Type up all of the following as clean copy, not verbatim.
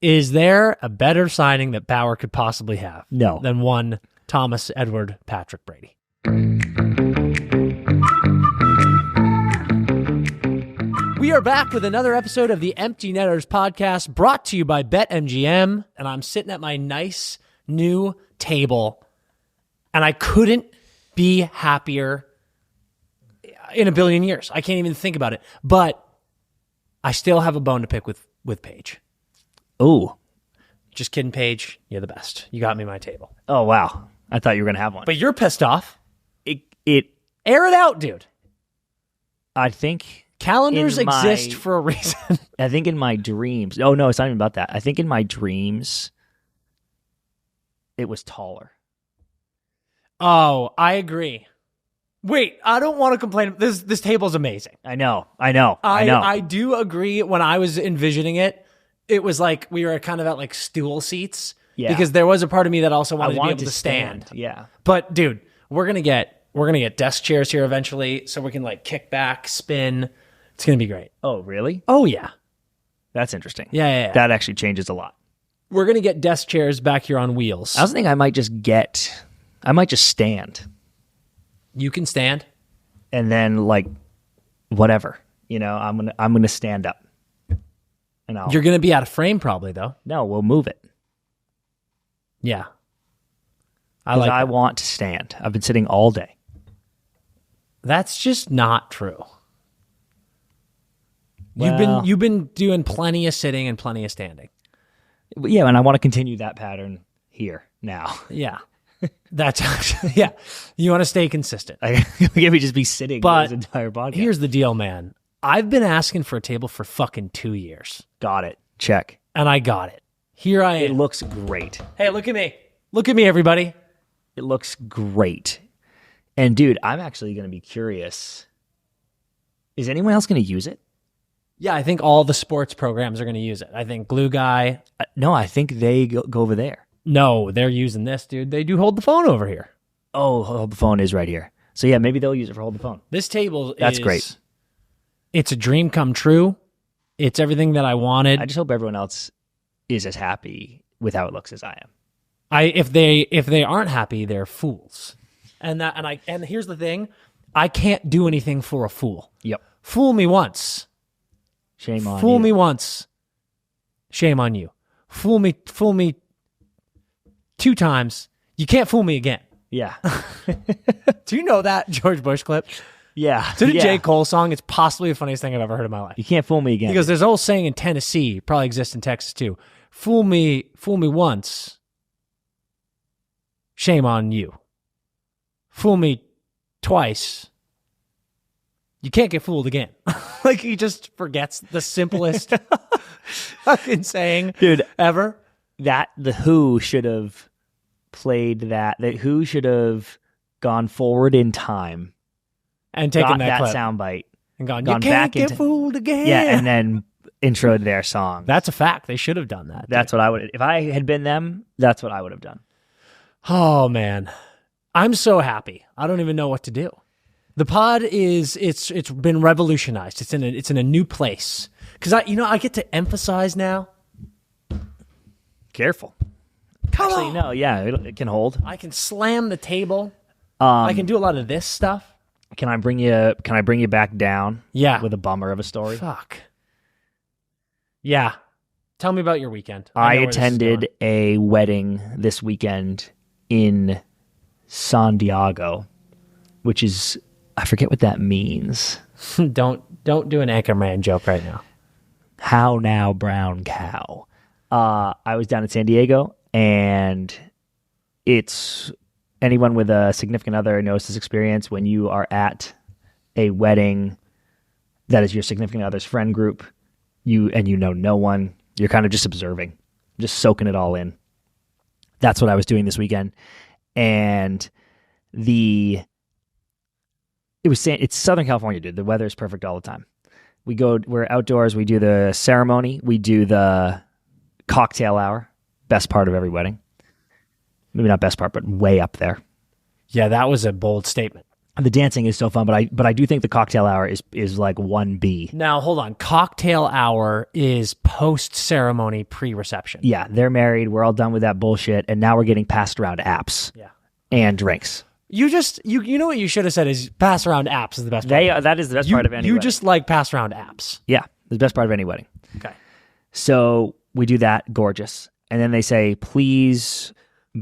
Is there a better signing that Bauer could possibly have? No. Than one Thomas Edward Patrick Brady. We are back with another episode of the Empty Netters podcast brought to you by BetMGM, and I'm sitting at my nice new table, and I couldn't be happier in a billion years. I can't even think about it, but I still have a bone to pick with Paige. Oh. Just kidding, Paige. You're the best. You got me my table. Oh, wow. I thought you were going to have one. But you're pissed off. It Air it out, dude. I think... Calendars exist for a reason. I think in my dreams... Oh, no, it's not even about that. I think in my dreams, it was taller. Oh, I agree. Wait, I don't want to complain. This table's amazing. I know. I do agree. When I was envisioning it, it was like we were kind of at like stool seats. Yeah. Because there was a part of me that also wanted to be able to stand. Yeah. But dude, we're gonna get desk chairs here eventually, so we can like kick back, spin. It's gonna be great. Oh, really? Oh yeah. That's interesting. Yeah. That actually changes a lot. We're gonna get desk chairs back here on wheels. I was thinking I might just stand. You can stand. And then like whatever. I'm gonna stand up. And You're gonna be out of frame probably though. No, we'll move it. Yeah. I want to stand. I've been sitting all day. That's just not true. Well, You've been doing plenty of sitting and plenty of standing. Yeah, and I want to continue that pattern here now. Yeah. That's yeah. You want to stay consistent. I can't be just be sitting But this entire podcast. Here's the deal, man. I've been asking for a table for fucking 2 years. Got it. Check. And I got it. Here I am. It looks great. Hey, look at me. Look at me, everybody. It looks great. And dude, I'm actually going to be curious. Is anyone else going to use it? Yeah, I think all the sports programs are going to use it. I think Glue Guy. No, I think they go over there. No, they're using this, dude. They do Hold the Phone over here. Oh, Hold the Phone is right here. So yeah, maybe they'll use it for Hold the Phone. This table That's great. It's a dream come true. It's everything that I wanted. I just hope everyone else is as happy with how it looks as I am. If they aren't happy, they're fools. And here's the thing, I can't do anything for a fool. Yep. Fool me once. Shame on you. Fool me once. Shame on you. Fool me 2 times. You can't fool me again. Yeah. Do you know that George Bush clip? Yeah. To the J. Cole song, it's possibly the funniest thing I've ever heard in my life. You can't fool me again. Because there's an old saying in Tennessee, probably exists in Texas too. Fool me once. Shame on you. Fool me twice. You can't get fooled again. Like he just forgets the simplest fucking saying, dude, ever. That the Who should have played that. The Who should have gone forward in time and taken that clip soundbite and gone you can't back get fooled again. Yeah, and then introed their song. That's a fact. They should have done that. That's what I would. If I had been them, that's what I would have done. Oh man, I'm so happy. I don't even know what to do. The pod it's been revolutionized. It's in a new place because I get to emphasize now. Careful. Come Actually, on. no, yeah, it can hold. I can slam the table. I can do a lot of this stuff. Can I bring you back down? Yeah. With a bummer of a story. Fuck. Yeah. Tell me about your weekend. I attended a wedding this weekend in San Diego, which is, I forget what that means. Don't do an Anchorman joke right now. How now, brown cow? I was down in San Diego, and it's anyone with a significant other knows this experience when you are at a wedding that is your significant other's friend group, you know no one. You're kind of just observing, just soaking it all in. That's what I was doing this weekend, and it's Southern California, dude. The weather is perfect all the time. We're outdoors. We do the ceremony. We do the cocktail hour. Best part of every wedding. Maybe not best part, but way up there. Yeah, that was a bold statement. The dancing is so fun, but I do think the cocktail hour is like 1B. Now, hold on. Cocktail hour is post-ceremony, pre-reception. Yeah, they're married. We're all done with that bullshit, and now we're getting passed around apps and drinks. You know what you should have said is pass around apps is the best part. That is the best part of any wedding. You just like pass around apps. Yeah, the best part of any wedding. Okay. So we do that, gorgeous. And then they say, please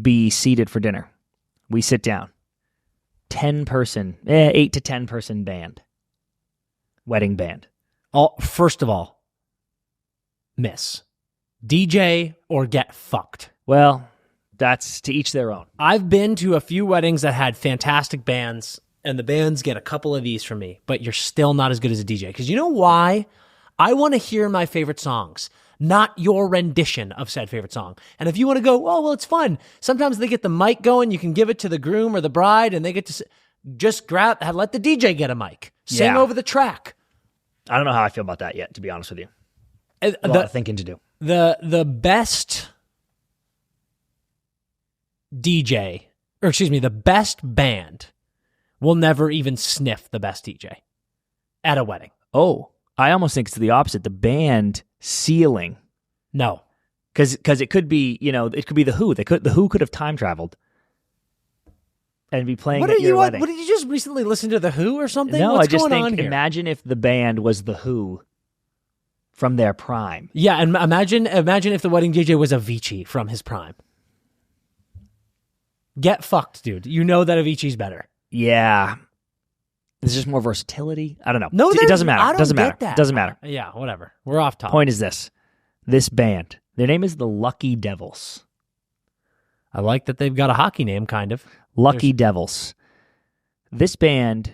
be seated for dinner. We sit down. 8 to 10 person band. Wedding band. First of all, miss. DJ or get fucked. Well, that's to each their own. I've been to a few weddings that had fantastic bands, and the bands get a couple of these from me, but you're still not as good as a DJ. Because you know why? I want to hear my favorite songs, not your rendition of said favorite song. And if you want to go, oh, well, it's fun. Sometimes they get the mic going. You can give it to the groom or the bride, and they get to just let the DJ get a mic. Sing over the track. I don't know how I feel about that yet, to be honest with you. A lot of thinking to do. The best DJ, or excuse me, the best band will never even sniff the best DJ at a wedding. Oh, I almost think it's the opposite. The band ceiling. No. Because it could be, it could be The Who. The Who could have time traveled and be playing at your wedding. What did you just recently listen to The Who or something? No, What's I just going think, on here? imagine if the band was The Who from their prime. Yeah, and imagine if the wedding DJ was Avicii from his prime. Get fucked, dude. You know that Avicii's better. Yeah. There's just more versatility. I don't know. No, it doesn't matter. I don't doesn't matter. get that. Doesn't matter. Yeah, whatever. We're off topic. Point is this band, their name is the Lucky Devils. I like that they've got a hockey name, kind of. Lucky Devils. This band,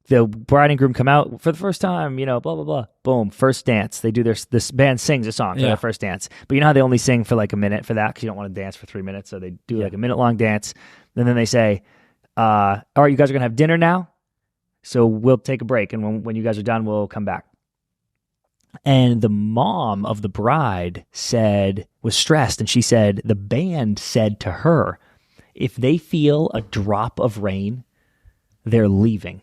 the bride and groom come out for the first time, blah, blah, blah. Boom, first dance. They do this band sings a song for their first dance. But you know how they only sing for like a minute for that because you don't want to dance for 3 minutes. So they do like a minute-long dance. And then they say, all right, you guys are going to have dinner now. So we'll take a break. And when you guys are done, we'll come back. And the mom of the bride was stressed. And she said, the band said to her, if they feel a drop of rain, they're leaving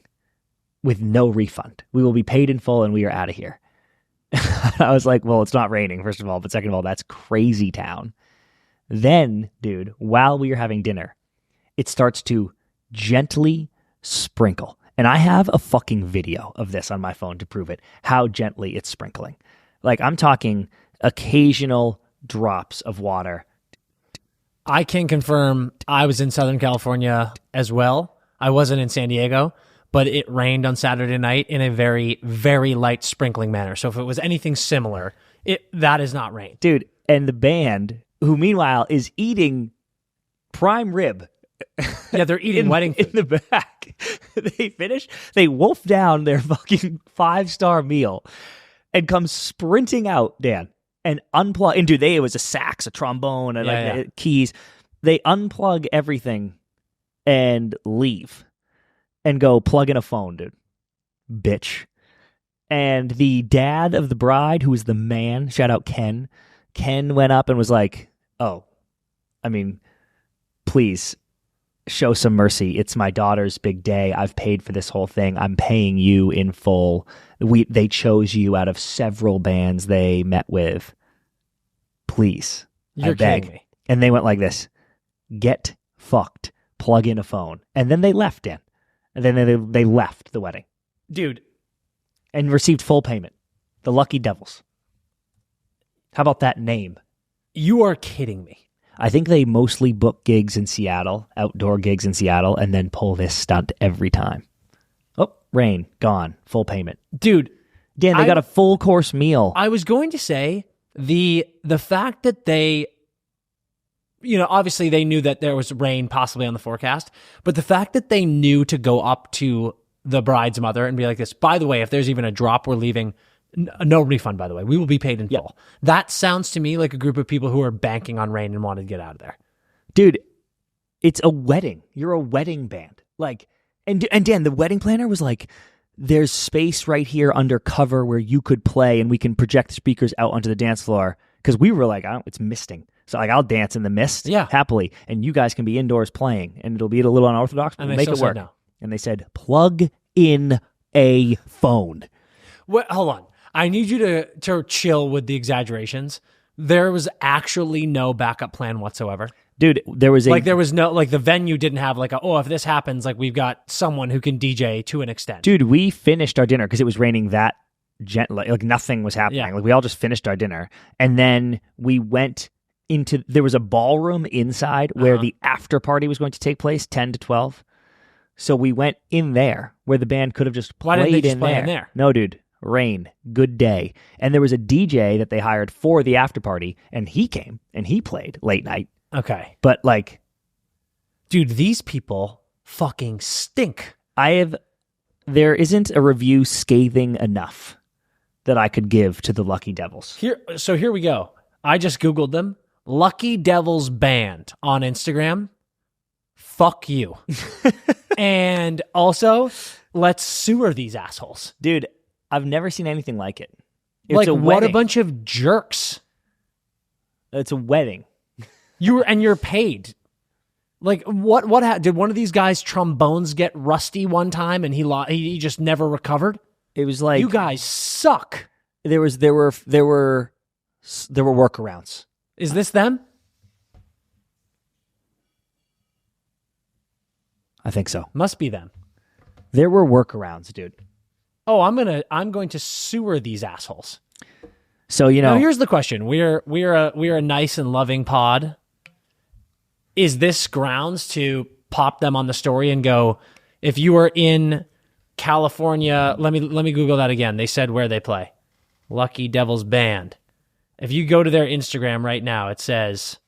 with no refund. We will be paid in full and we are out of here. I was like, well, it's not raining, first of all. But second of all, that's crazy town. Then, dude, while we are having dinner, it starts to gently sprinkle. And I have a fucking video of this on my phone to prove it, how gently it's sprinkling. Like, I'm talking occasional drops of water. I can confirm I was in Southern California as well. I wasn't in San Diego, but it rained on Saturday night in a very, very light sprinkling manner. So if it was anything similar, that is not rain. Dude, and the band, who meanwhile is eating prime rib. Yeah, they're eating wedding food. In the back. They finish, they wolf down their fucking 5-star meal and come sprinting out, Dan, and unplug. And dude, it was a sax, a trombone, and keys. They unplug everything and leave and go plug in a phone, dude. Bitch. And the dad of the bride, who was the man, shout out Ken went up and was like, please show some mercy. It's my daughter's big day. I've paid for this whole thing. I'm paying you in full. They chose you out of several bands they met with. Please. You're kidding me. And they went like this. Get fucked. Plug in a phone. And then they left, Dan. And then they left the wedding. Dude. And received full payment. The Lucky Devils. How about that name? You are kidding me. I think they mostly book gigs in Seattle, outdoor gigs in Seattle, and then pull this stunt every time. Oh, rain, gone, full payment. Dude. Dan, they got a full course meal. I was going to say, the fact that they, obviously they knew that there was rain possibly on the forecast, but the fact that they knew to go up to the bride's mother and be like this, by the way, if there's even a drop, we're leaving. No refund, by the way. We will be paid in full. That sounds to me like a group of people who are banking on rain and wanted to get out of there. Dude, it's a wedding. You're a wedding band. And Dan, the wedding planner was like, there's space right here under cover where you could play and we can project the speakers out onto the dance floor. Because we were like, it's misting. So I'll dance in the mist happily. And you guys can be indoors playing. And it'll be a little unorthodox, but we'll make it work. No. And they said, plug in a phone. What? Hold on. I need you to chill with the exaggerations. There was actually no backup plan whatsoever. Dude, there was no, the venue didn't have if this happens, we've got someone who can DJ to an extent. Dude, we finished our dinner because it was raining that gently. Nothing was happening. Yeah. We all just finished our dinner. And then we went there was a ballroom inside where the after party was going to take place, 10 to 12. So we went in there where the band could have just played. Why didn't they just play in there? No, dude. Rain. Good day. And there was a DJ that they hired for the after party, and he came and he played late night. Okay. But dude, these people fucking stink. There isn't a review scathing enough that I could give to the Lucky Devils. Here we go. I just Googled them. Lucky Devils Band on Instagram. Fuck you. And also, let's sewer these assholes. Dude, I've never seen anything like it. It's what a bunch of jerks. It's a wedding. You're paid. What did one of these guys' trombones get rusty one time and he just never recovered? It was you guys suck. There were workarounds. Is this them? I think so. Must be them. There were workarounds, dude. Oh, I'm going to sewer these assholes. So now here's the question: we're a nice and loving pod. Is this grounds to pop them on the story and go, if you are in California, let me Google that again. They said where they play. Lucky Devils Band. If you go to their Instagram right now, it says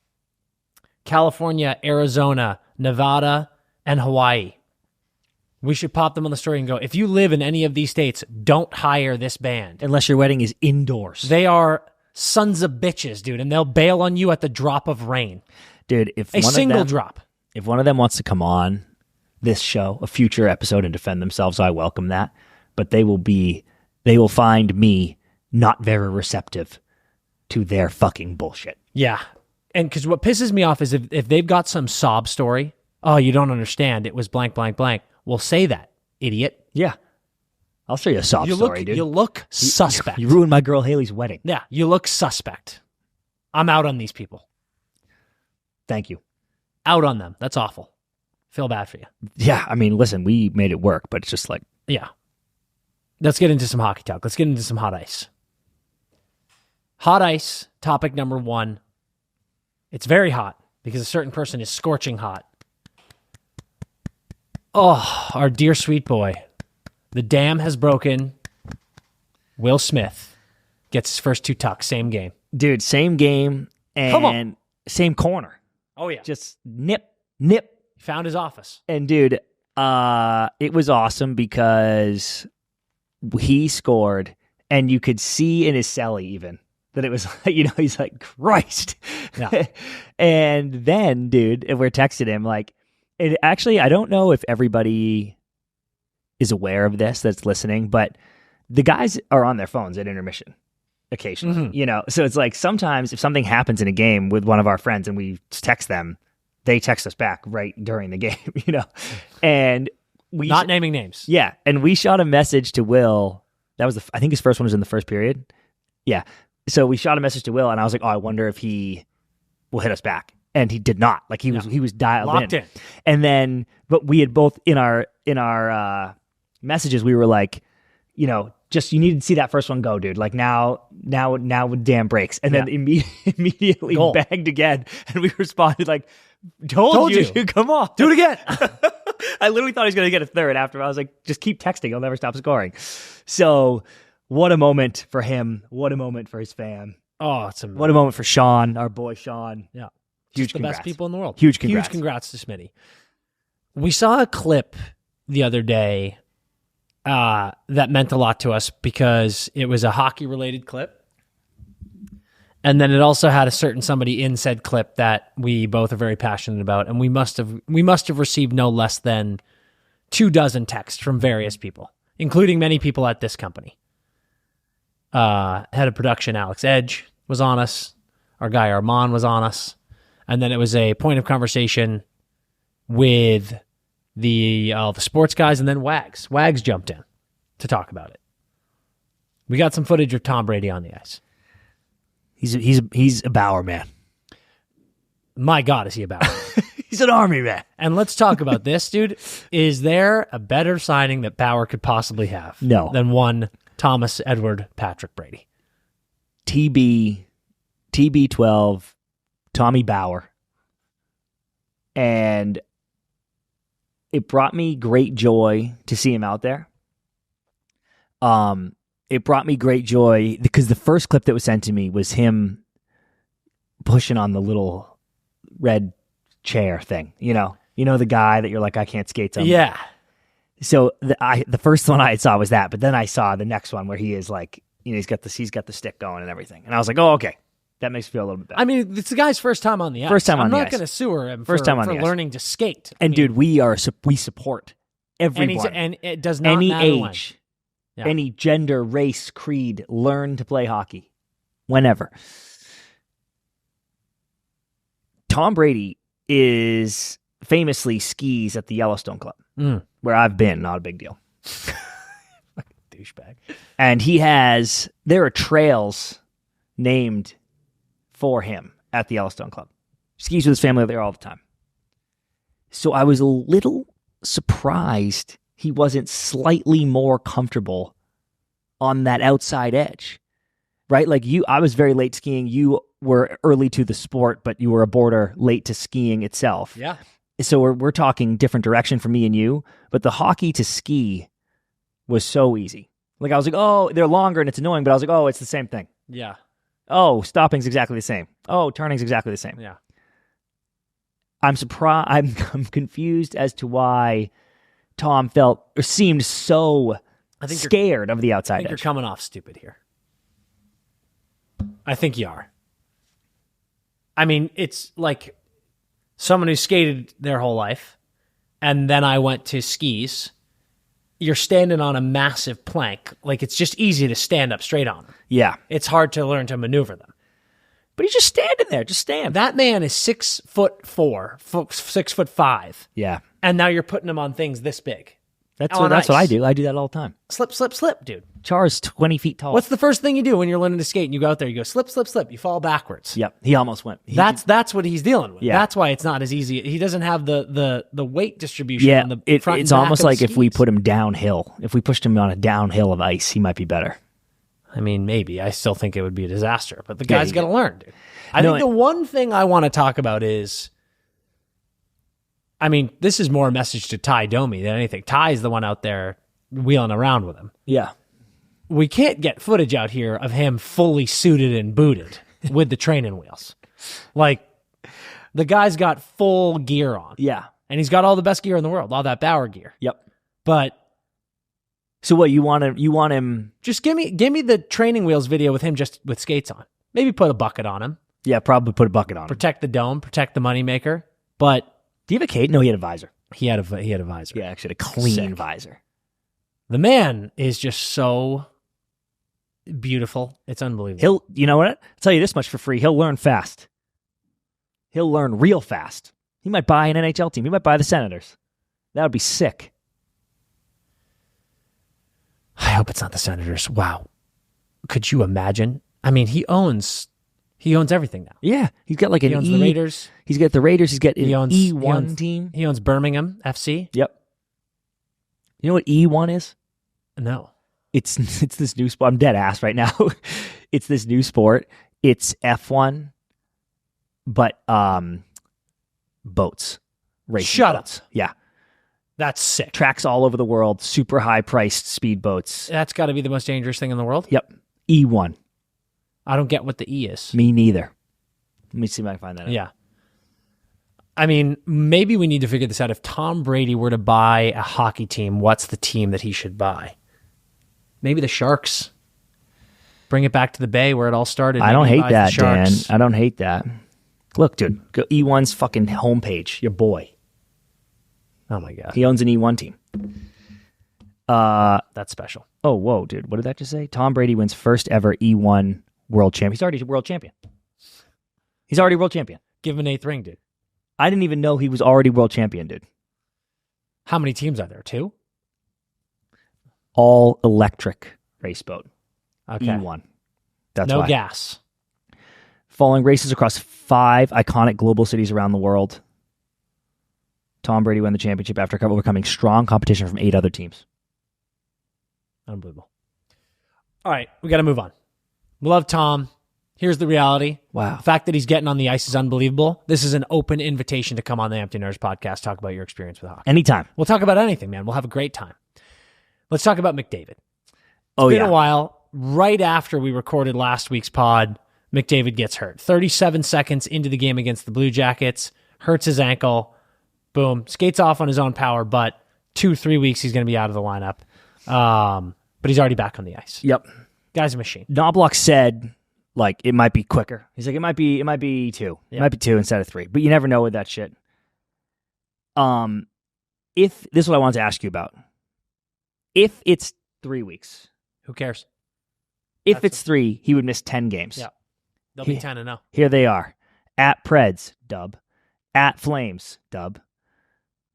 California, Arizona, Nevada, and Hawaii. We should pop them on the story and go, if you live in any of these states, don't hire this band. Unless your wedding is indoors. They are sons of bitches, dude, and they'll bail on you at the drop of rain. Dude, if one of them wants to come on this show, a future episode, and defend themselves, I welcome that. But they will find me not very receptive to their fucking bullshit. Yeah. And because what pisses me off is if they've got some sob story, oh, you don't understand, it was blank, blank, blank. Well, say that, idiot. Yeah. I'll show you a sob story, dude. You look suspect. You ruined my girl Haley's wedding. Yeah, you look suspect. I'm out on these people. Thank you. Out on them. That's awful. Feel bad for you. Yeah, I mean, listen, we made it work, but it's just Yeah. Let's get into some hockey talk. Let's get into some hot ice. Hot ice, topic number 1. It's very hot because a certain person is scorching hot. Oh, our dear sweet boy. The dam has broken. Will Smith gets his first 2 tucks, same game. Dude, same game and same corner. Oh, yeah. Just nip. Found his office. And dude, it was awesome because he scored and you could see in his celly even that it was he's like, Christ. Yeah. And then, dude, if we're texting him, I don't know if everybody is aware of this that's listening, but the guys are on their phones at intermission occasionally, So it's sometimes if something happens in a game with one of our friends and we text them, they text us back right during the game, and not naming names. Yeah. And we shot a message to Will. That was I think his first one was in the first period. Yeah. So we shot a message to Will and I was like, oh, I wonder if he will hit us back. And he did not. He was dialed locked in. And then, but we had both in our messages, we were like, just you need to see that first one go, dude. Now with dam breaks. And then immediately Goal. bagged again. And we responded told you. Come on. Do it again. I literally thought he was going to get a third after. I was like, just keep texting. He'll never stop scoring. So what a moment for him. What a moment for his fam. Oh, it's amazing. What a moment for Sean, our boy Sean. Yeah. Huge the best people in the world. Huge congrats. Huge congrats to Smitty. We saw a clip the other day that meant a lot to us because it was a hockey-related clip. And then it also had a certain somebody in said clip that we both are very passionate about, and we must have received no less than 24 texts from various people, including many people at this company. Head of production Alex Edge was on us. Our guy Armand was on us. And then it was a point of conversation with the sports guys, and then Wags. Wags jumped in to talk about it. We got some footage of Tom Brady on the ice. He's a Bauer man. My God, is he a Bauer? He's an Army man. And let's talk about this, dude. Is there a better signing that Bauer could possibly have? No. Than one Thomas Edward Patrick Brady. TB12, Tommy Bauer. And it brought me great joy to see him out there. It brought me great joy because the first clip that was sent to me was him pushing on the little red chair thing. You know the guy that you're like, I can't skate something. Yeah. So the first one I saw was that, but then I saw the next one where he is like, he's got the stick going and everything, and I was like, oh, okay, that makes me feel a little bit better. I mean, it's the guy's first time on the ice. First time on the ice. I'm not going to sue him for learning to skate. And dude, we support everyone, and it does not any matter age, any gender, race, creed. Learn to play hockey whenever. Tom Brady famously skis at the Yellowstone Club, where I've been. Not a big deal. Douchebag. And there are trails named for him at the Yellowstone Club. Skis with his family there all the time. So I was a little surprised he wasn't slightly more comfortable on that outside edge, right? Like I was very late skiing. You were early to the sport, but you were a border late to skiing itself. Yeah. So we're talking different direction for me and you, but the hockey to ski was so easy. Like I was like, oh, they're longer and it's annoying, but I was like, oh, it's the same thing. Yeah. Oh, stopping's exactly the same. Oh, turning's exactly the same. Yeah. I'm surprised. I'm confused as to why Tom felt or seemed so scared of the outside I think edge. you're coming off stupid here. I think you are. I mean, it's like someone who skated their whole life, and then I went to skis. You're standing on a massive plank. Like, it's just easy to stand up straight on them. Yeah. It's hard to learn to maneuver them. But he's just standing there. Just stand. That man is 6'4", 6'5". Yeah. And now you're putting him on things this big. That's what I do. I do that all the time. Slip, slip, slip, dude. Char's 20 feet tall. What's the first thing you do when you're learning to skate and you go out there? You go slip, slip, slip. You fall backwards. Yep. He almost went. That's what he's dealing with. Yeah. That's why it's not as easy. He doesn't have the weight distribution on the front and it's back almost of the like if we skis. put him downhill. If we pushed him on a downhill of ice, he might be better. I mean, maybe. I still think it would be a disaster. But the guy's got to learn, dude. I No, think the one thing I want to talk about is, I mean, this is more a message to Ty Domi than anything. Ty is the one out there wheeling around with him. Yeah. We can't get footage out here of him fully suited and booted with the training wheels. Like, the guy's got full gear on. Yeah. And he's got all the best gear in the world, all that Bauer gear. Yep. But So what you want him? just give me the training wheels video with him just with skates on. Maybe put a bucket on him. Yeah, probably put a bucket on him. Protect the dome, protect the moneymaker. But Do you have a cape? No, he had a visor. he had a visor. Yeah, actually, a clean Sick. visor. The man is just so beautiful. It's unbelievable. You know what? I'll tell you this much for free. He'll learn fast. He'll learn real fast. He might buy an NHL team. He might buy the Senators. That would be sick. I hope it's not the Senators. Wow. Could you imagine? I mean, he owns everything now. Yeah, he's got like He owns the Raiders. He's got the Raiders. He's got an He owns E1 team. He owns Birmingham FC. Yep. You know what E1 is? No. It's this new sport. I'm dead ass right now. It's this new sport. It's F1, but boats. Racing Shut boats. up. Yeah. That's sick. Tracks all over the world. Super high priced speed boats. That's got to be the most dangerous thing in the world. Yep. E1. I don't get what the E is. Me neither. Let me see if I can find that out. Yeah. I mean, maybe we need to figure this out. If Tom Brady were to buy a hockey team, what's the team that he should buy? Maybe the Sharks. Bring it back to the Bay where it all started. I don't Maybe he hate buys the that, Dan. Sharks. I don't hate that. Look, dude, go E1's fucking homepage. Your boy. Oh, my God. He owns an E1 team. That's special. Oh, whoa, dude. What did that just say? Tom Brady wins first ever E1 world champion. He's already a world champion. He's already world champion. Give him an 8th ring, dude. I didn't even know he was already world champion, dude. How many teams are there? 2? All electric race boat. Okay. E1. That's no why. gas. Following races across 5 iconic global cities around the world, Tom Brady won the championship after overcoming strong competition from 8 other teams. Unbelievable. All right, we got to move on. Love Tom. Here's the reality. Wow. The fact that he's getting on the ice is unbelievable. This is an open invitation to come on the Empty Nerds podcast, talk about your experience with hockey. Anytime. We'll talk about anything, man. We'll have a great time. Let's talk about McDavid. It's been a while. Right after we recorded last week's pod, McDavid gets hurt. 37 seconds into the game against the Blue Jackets, hurts his ankle. Boom. Skates off on his own power, but 2-3 weeks he's going to be out of the lineup. But he's already back on the ice. Yep. Guy's a machine. Knobloch said, like, it might be quicker. He's like, it might be 2. It might be 2 instead of 3. But you never know with that shit. If this is what I wanted to ask you about. If it's 3 weeks, who cares? If it's 3, he would miss 10 games. Yeah. They'll be 10-0. Here they are. At Preds, dub. At Flames, dub.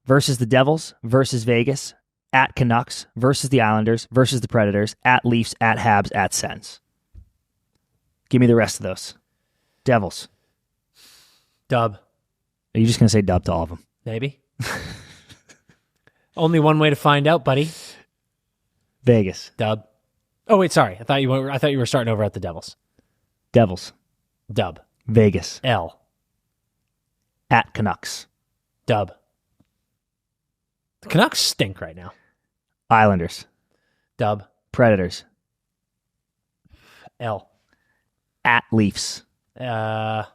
Versus the Devils, versus Vegas. At Canucks, versus the Islanders, versus the Predators. At Leafs, at Habs, at Sens. Give me the rest of those. Devils. Dub. Are you just going to say dub to all of them? Maybe. Only one way to find out, buddy. Vegas. Dub. Oh, wait, sorry. I thought you were starting over at the Devils. Devils. Dub. Vegas. L. At Canucks. Dub. The Canucks stink right now. Islanders. Dub. Predators. L. At Leafs. Dub.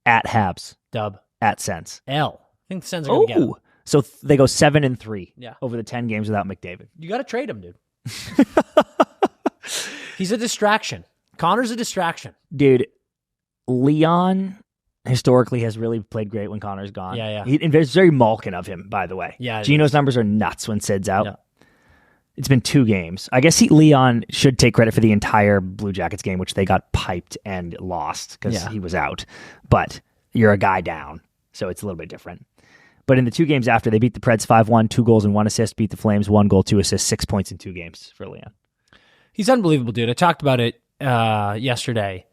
At Habs. Dub. At Sens. L. I think the Sens are going to get him. So they go 7-3 Yeah. over the 10 games without McDavid. You got to trade him, dude. He's a distraction. Connor's a distraction. Dude, Leon historically has really played great when Connor's gone. Yeah. And it's very Malkin of him, by the way. Yeah. Gino's numbers are nuts when Sid's out. Yeah. It's been 2 games. I guess Leon should take credit for the entire Blue Jackets game, which they got piped and lost because he was out. But you're a guy down, so it's a little bit different. But in the 2 games after, they beat the Preds 5-1, 2 goals and 1 assist, beat the Flames 1 goal, 2 assists, 6 points in 2 games for Leon. He's unbelievable, dude. I talked about it yesterday.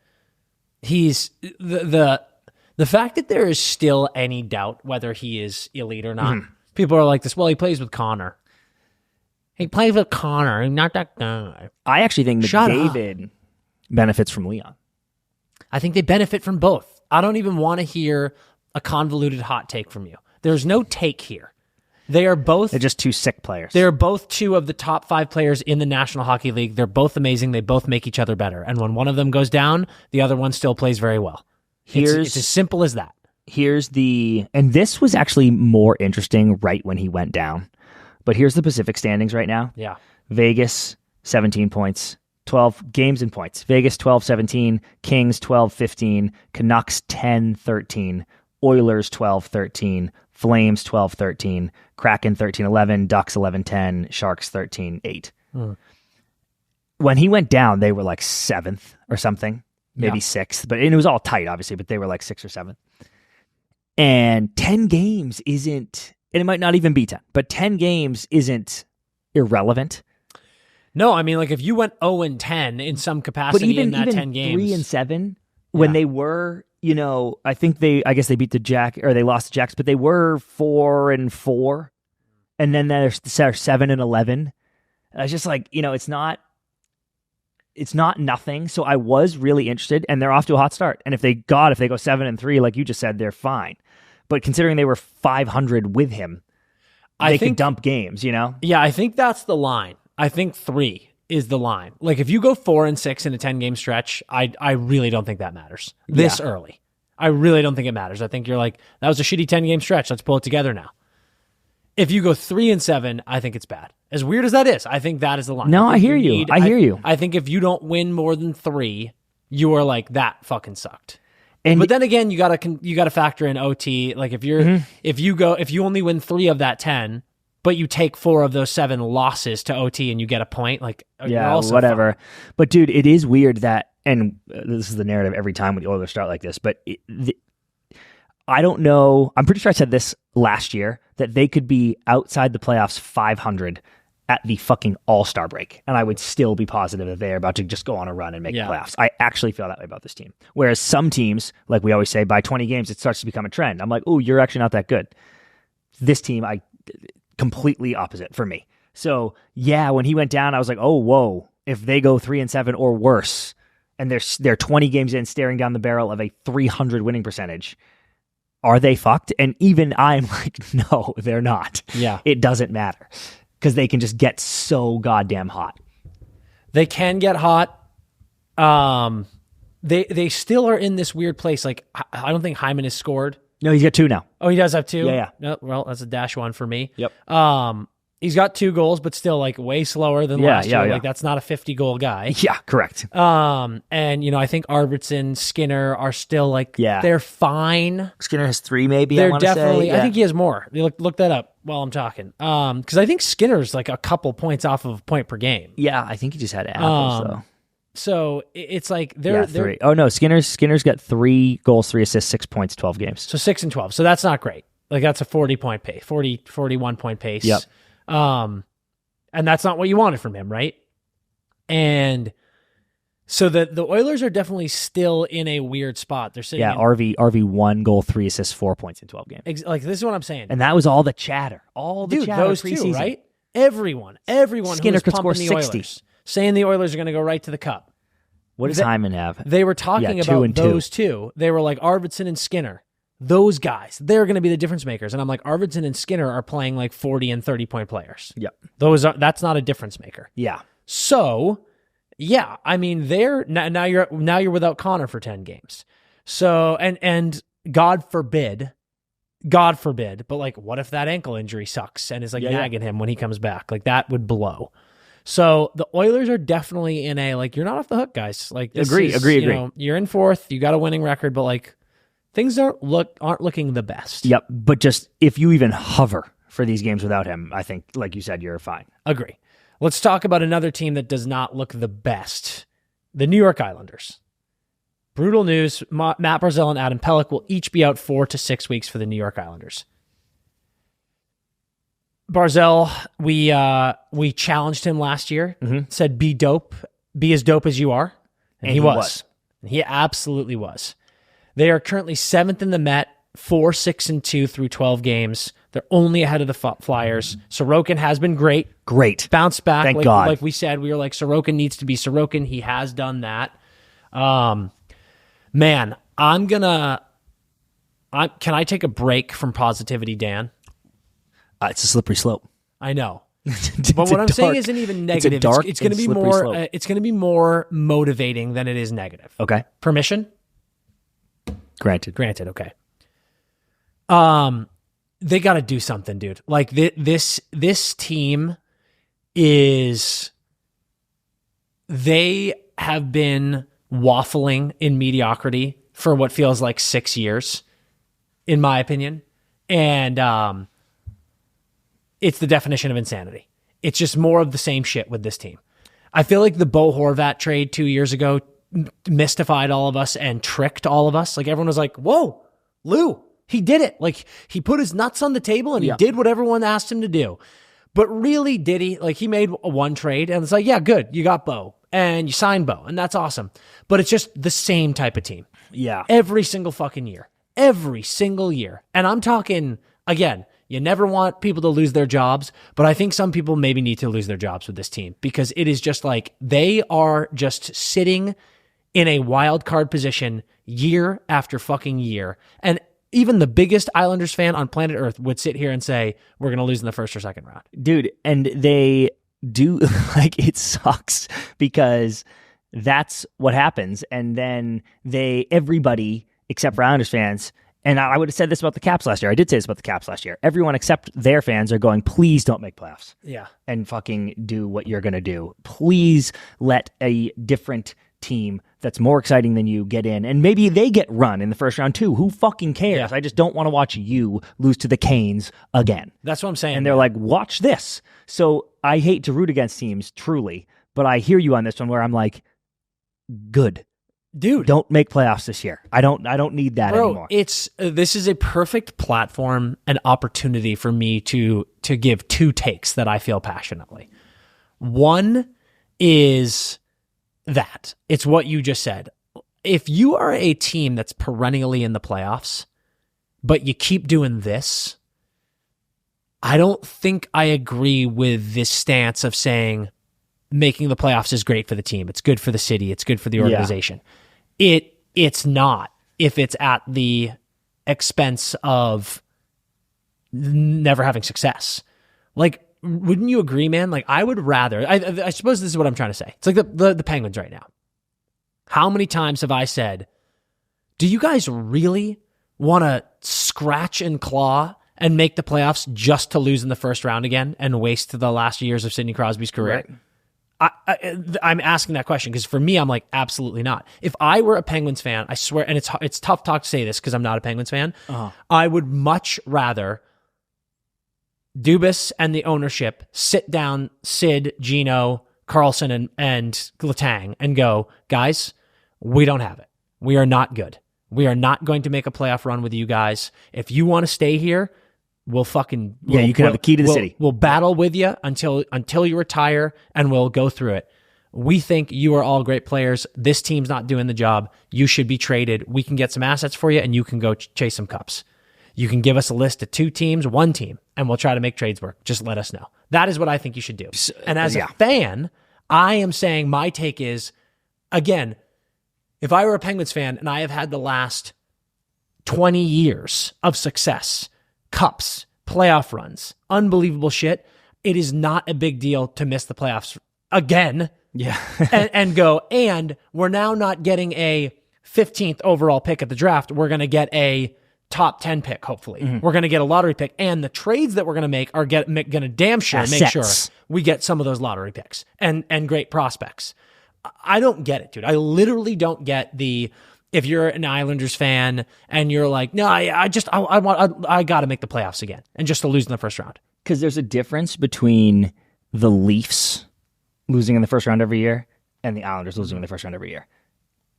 He's the fact that there is still any doubt whether he is elite or not. Mm-hmm. People are like this, well, he plays with Connor. He plays with Connor. He's not that guy. I actually think McDavid benefits from Leon. I think they benefit from both. I don't even want to hear a convoluted hot take from you. There's no take here. They're just 2 sick players. They're both 2 of the top 5 players in the National Hockey League. They're both amazing. They both make each other better. And when one of them goes down, the other one still plays very well. It's as simple as that. And this was actually more interesting right when he went down. But here's the Pacific standings right now. Yeah. Vegas, 17 points. 12 games and points. Vegas, 12-17. Kings, 12-15. Canucks, 10-13. Oilers, 12-13. Flames, 12-13. Kraken, 13-11. Ducks, 11-10. Sharks, 13-8. When he went down, they were like 7th or something. Maybe 6th. But it was all tight, obviously, but they were like 6th or 7th. And 10 games isn't... And it might not even be 10, but 10 games isn't irrelevant. No, I mean, like if you went 0-10 in some capacity in that 10 games. 3-7, when they were, I guess they beat they lost the Jacks, but they were 4-4, and then they're 7-11. I was just like, it's not nothing. So I was really interested, and they're off to a hot start. And if they go 7-3, like you just said, they're fine. But considering they were 500 with him, they could dump games, Yeah, I think that's the line. I think 3 is the line. Like if you go 4-6 in a 10-game stretch, I really don't think that matters this early. I really don't think it matters. I think you're like, that was a shitty 10-game stretch. Let's pull it together now. If you go 3-7, I think it's bad. As weird as that is, I think that is the line. No, I hear you. I hear you. I think if you don't win more than 3, you are like, that fucking sucked. But then again, you gotta factor in OT. Like if you only win 3 of that 10, but you take 4 of those 7 losses to OT and you get a point, like you're also whatever. fine. But dude, it is weird that, and this is the narrative every time when the Oilers start like this. But I don't know. I'm pretty sure I said this last year that they could be outside the playoffs 500 at the fucking All-Star break, and I would still be positive that they're about to just go on a run and make the playoffs. I actually feel that way about this team. Whereas some teams, like we always say, by 20 games, it starts to become a trend. I'm like, oh, you're actually not that good. This team, I completely opposite for me. So, yeah, when he went down, I was like, oh, whoa. If they go 3-7 or worse, and they're 20 games in staring down the barrel of a 300 winning percentage, are they fucked? And even I'm like, no, they're not. Yeah. It doesn't matter. Because they can just get so goddamn hot. They can get hot. They still are in this weird place. Like, I don't think Hyman has scored. No, he's got 2 now. Oh, he does have 2? Yeah. No, well, that's a dash one for me. Yep. He's got 2 goals, but still like way slower than last year. Yeah. Like that's not a 50-goal guy. Yeah, correct. And I think Arvidsson, Skinner are still like they're fine. Skinner has 3 maybe. They're I want to definitely. say. Yeah. I think he has more. Look that up while I'm talking. Because I think Skinner's like a couple points off of a point per game. Yeah, I think he just had apples though. So it's like they're 3. Oh no, Skinner's got 3 goals, 3 assists, 6 points, 12 games. So 6 and 12. So that's not great. Like that's a 40-point pace, 41-point pace. Yep. And that's not what you wanted from him, right? And so the Oilers are definitely still in a weird spot. They're sitting RV 1 goal, 3 assists, 4 points in 12 games. like this is what I'm saying. And that was all the chatter. Chatter those preseason. 2, right? Everyone Skinner who could was score pumping 60. the Oilers, saying the Oilers are going to go right to the cup. What does Hyman have? They were talking 2 about and 2. those 2. They were like Arvidsson and Skinner. Those guys, they're going to be the difference makers. And I'm like, Arvidsson and Skinner are playing like 40 and 30-point players. Yep. That's not a difference maker. Yeah. So, yeah, I mean, they're now you're without Connor for 10 games. So, and God forbid, but like, what if that ankle injury sucks and is like nagging him when he comes back? Like that would blow. So the Oilers are definitely in a, like, you're not off the hook, guys. Like, agree. You're in 4th, you got a winning record, but like, things aren't looking the best. Yep. But just if you even hover for these games without him, I think, like you said, you're fine. Agree. Let's talk about another team that does not look the best. The New York Islanders. Brutal news. Matt Barzal and Adam Pelech will each be out 4 to 6 weeks for the New York Islanders. Barzal, we challenged him last year. Mm-hmm. Said, be as dope as you are. And he was. He absolutely was. They are currently 7th in the Met, 4-6-2 through 12 games. They're only ahead of the Flyers. Sorokin has been great. Bounced back. Thank God. Like we said, we were like, Sorokin needs to be Sorokin. He has done that. Man, can I take a break from positivity, Dan? It's a slippery slope. I know. But what I'm saying isn't even negative. It's going to be more. It's going to be more motivating than it is negative. Okay. Permission? Granted. Okay. They got to do something, dude. Like this team is. They have been waffling in mediocrity for what feels like 6 years, in my opinion, and it's the definition of insanity. It's just more of the same shit with this team. I feel like the Bo Horvat trade 2 years ago mystified all of us and tricked all of us. Like everyone was like, whoa, Lou, he did it. Like he put his nuts on the table and he did what everyone asked him to do. But really, did he? Like he made one trade and it's like, yeah, good. You got Bo and you signed Bo and that's awesome. But it's just the same type of team. Yeah. Every single fucking year. Every single year. And I'm talking, again, you never want people to lose their jobs, but I think some people maybe need to lose their jobs with this team because it is just like they are just sitting in a wild card position year after fucking year. And even the biggest Islanders fan on planet Earth would sit here and say, we're going to lose in the first or second round. Dude, and they do, like, it sucks because that's what happens. And then everybody except for Islanders fans, and I would have said this about the Caps last year. I did say this about the Caps last year. Everyone except their fans are going, please don't make playoffs. Yeah. And fucking do what you're going to do. Please let a different team that's more exciting than you get in. And maybe they get run in the first round too. Who fucking cares? Yeah. I just don't want to watch you lose to the Canes again. That's what I'm saying. And they're like, watch this. So I hate to root against teams, truly. But I hear you on this one where I'm like, good. dude, don't make playoffs this year. I don't need that anymore. It's this is a perfect platform and opportunity for me to give two takes that I feel passionately. One is that it's what you just said. If you are a team that's perennially in the playoffs, but you keep doing this, I don't think I agree with this stance of saying making the playoffs is great for the team. It's good for the city. It's good for the organization. Yeah. It's not if it's at the expense of never having success. Like, wouldn't you agree, man? Like, I would rather, I suppose this is what I'm trying to say. It's like the Penguins right now. How many times have I said, do you guys really want to scratch and claw and make the playoffs just to lose in the first round again and waste the last years of Sidney Crosby's career? Right. I'm asking that question because for me, I'm like, absolutely not. If I were a Penguins fan, I swear, and it's tough talk to say this because I'm not a Penguins fan, I would much rather Dubas and the ownership sit down, Sid, Gino, Carlson, and Letang, and go, guys, we don't have it. We are not good. We are not going to make a playoff run with you guys. If you want to stay here, you can have the key to the city. We'll battle with you until you retire, and we'll go through it. We think you are all great players. This team's not doing the job. You should be traded. We can get some assets for you, and you can go chase some cups. You can give us a list of 2 teams, 1 team, and we'll try to make trades work. Just let us know. That is what I think you should do. And as a fan, I am saying my take is, again, if I were a Penguins fan and I have had the last 20 years of success, cups, playoff runs, unbelievable shit, it is not a big deal to miss the playoffs again. Yeah. and we're now not getting a 15th overall pick at the draft. We're going to get a top 10 pick, hopefully. Mm-hmm. We're going to get a lottery pick. And the trades that we're going to make are going to damn sure make sure we get some of those lottery picks and great prospects. I don't get it, dude. I literally don't get if you're an Islanders fan and you're like, no, I got to make the playoffs again and just to lose in the first round. Because there's a difference between the Leafs losing in the first round every year and the Islanders losing in the first round every year.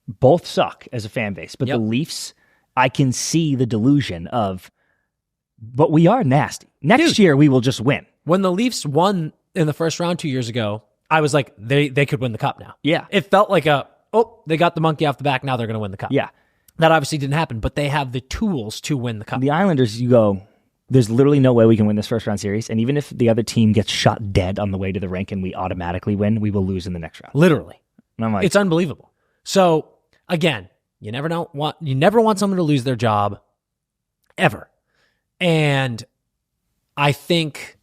Both suck as a fan base, but the Leafs, I can see the delusion of, but we are nasty. Next year, we will just win. When the Leafs won in the first round 2 years ago, I was like, they could win the cup now. Yeah. It felt like they got the monkey off the back, now they're going to win the cup. Yeah. That obviously didn't happen, but they have the tools to win the cup. The Islanders, you go, there's literally no way we can win this first round series, and even if the other team gets shot dead on the way to the rink and we automatically win, we will lose in the next round. Literally. And I'm like, it's unbelievable. So, again, you never want someone to lose their job ever. And I think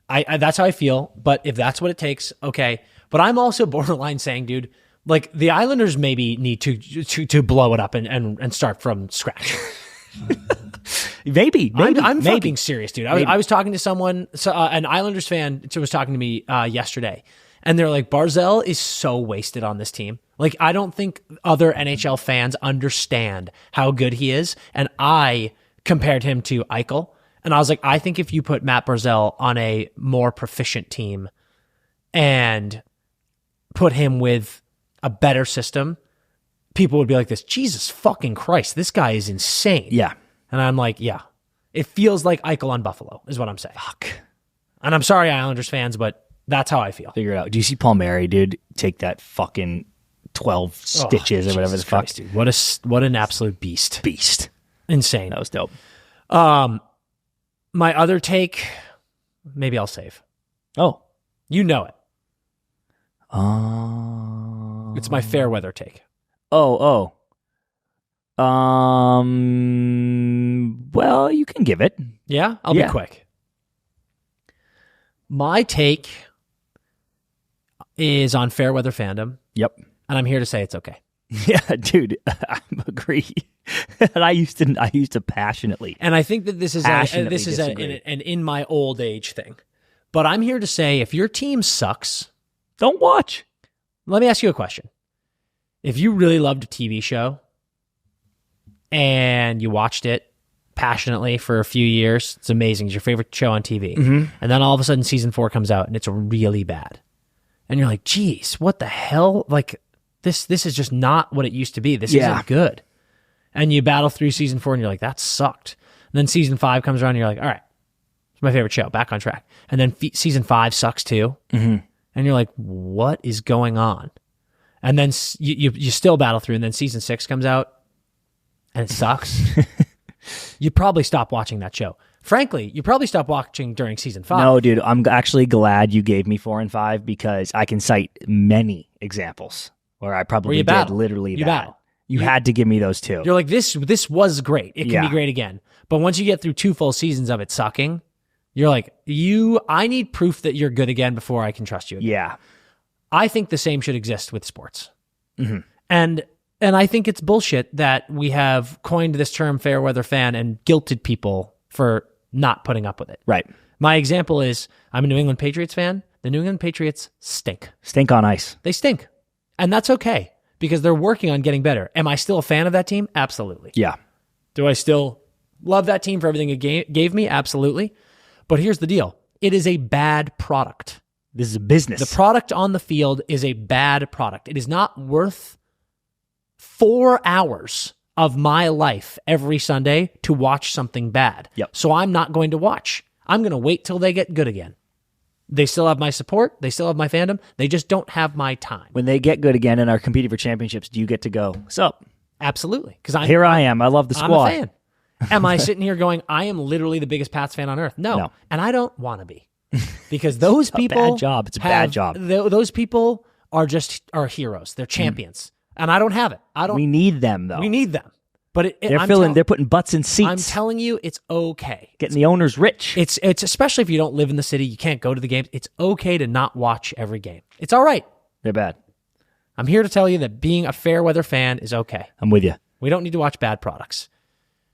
that's how I feel, but if that's what it takes, okay. But I'm also borderline saying, dude, like the Islanders maybe need to blow it up and start from scratch. Maybe. I'm fucking serious, dude. I was talking to someone, an Islanders fan was talking to me yesterday, and they're like, Barzal is so wasted on this team. Like, I don't think other NHL fans understand how good he is, and I compared him to Eichel, and I was like, I think if you put Matt Barzal on a more proficient team and put him with a better system, people would be like this, Jesus fucking Christ, this guy is insane. Yeah. And I'm like, yeah. It feels like Eichel on Buffalo, is what I'm saying. Fuck. And I'm sorry, Islanders fans, but that's how I feel. Figure it out. Do you see Paul Mary, dude, take that fucking 12 stitches or whatever the fuck? Christ, dude. What an absolute beast. Beast. Insane. That was dope. My other take, maybe I'll save. Oh. You know it. It's my fair weather take. Well, you can give it. Yeah? I'll be quick. My take is on fair weather fandom. Yep. And I'm here to say it's okay. Yeah, dude, I agree. And I used to passionately. And I think that this is an in my old age thing. But I'm here to say if your team sucks, don't watch. Let me ask you a question. If you really loved a TV show and you watched it passionately for a few years, it's amazing. It's your favorite show on TV. Mm-hmm. And then all of a sudden season 4 comes out and it's really bad. And you're like, geez, what the hell? Like, this is just not what it used to be. This Yeah. isn't good. And you battle through season 4 and you're like, that sucked. And then season 5 comes around and you're like, all right, it's my favorite show, back on track. And then season 5 sucks too. Mm-hmm. And you're like, what is going on? And then you still battle through, and then season 6 comes out and it sucks. You probably stop watching that show. Frankly, you probably stop watching during season 5. No, dude, I'm actually glad you gave me 4 and 5 because I can cite many examples where I probably did battle. literally You that. battle. You had to give me those two. You're like, this was great. It can Yeah. be great again. But once you get through 2 full seasons of it sucking, you're like, I need proof that you're good again before I can trust you again. Yeah. I think the same should exist with sports. Mm-hmm. And I think it's bullshit that we have coined this term fair weather fan and guilted people for not putting up with it. Right. My example is I'm a New England Patriots fan. The New England Patriots stink. Stink on ice. They stink. And that's okay because they're working on getting better. Am I still a fan of that team? Absolutely. Yeah. Do I still love that team for everything it gave me? Absolutely. But here's the deal. It is a bad product. This is a business. The product on the field is a bad product. It is not worth 4 hours of my life every Sunday to watch something bad. Yep. So I'm not going to watch. I'm going to wait till they get good again. They still have my support. They still have my fandom. They just don't have my time. When they get good again and are competing for championships, do you get to go, sup? Absolutely. Because Here I am. I love the squad. I'm a fan. Am I sitting here going, I am literally the biggest Pats fan on earth? No. And I don't want to be. Because those people... bad job. It's a bad job. Those people are heroes. They're champions. And I don't have it. We need them, though. We need them. But they're putting butts in seats. I'm telling you, it's okay. Getting the owners rich. It's especially if you don't live in the city, you can't go to the games. It's okay to not watch every game. It's all right. They're bad. I'm here to tell you that being a fair weather fan is okay. I'm with you. We don't need to watch bad products.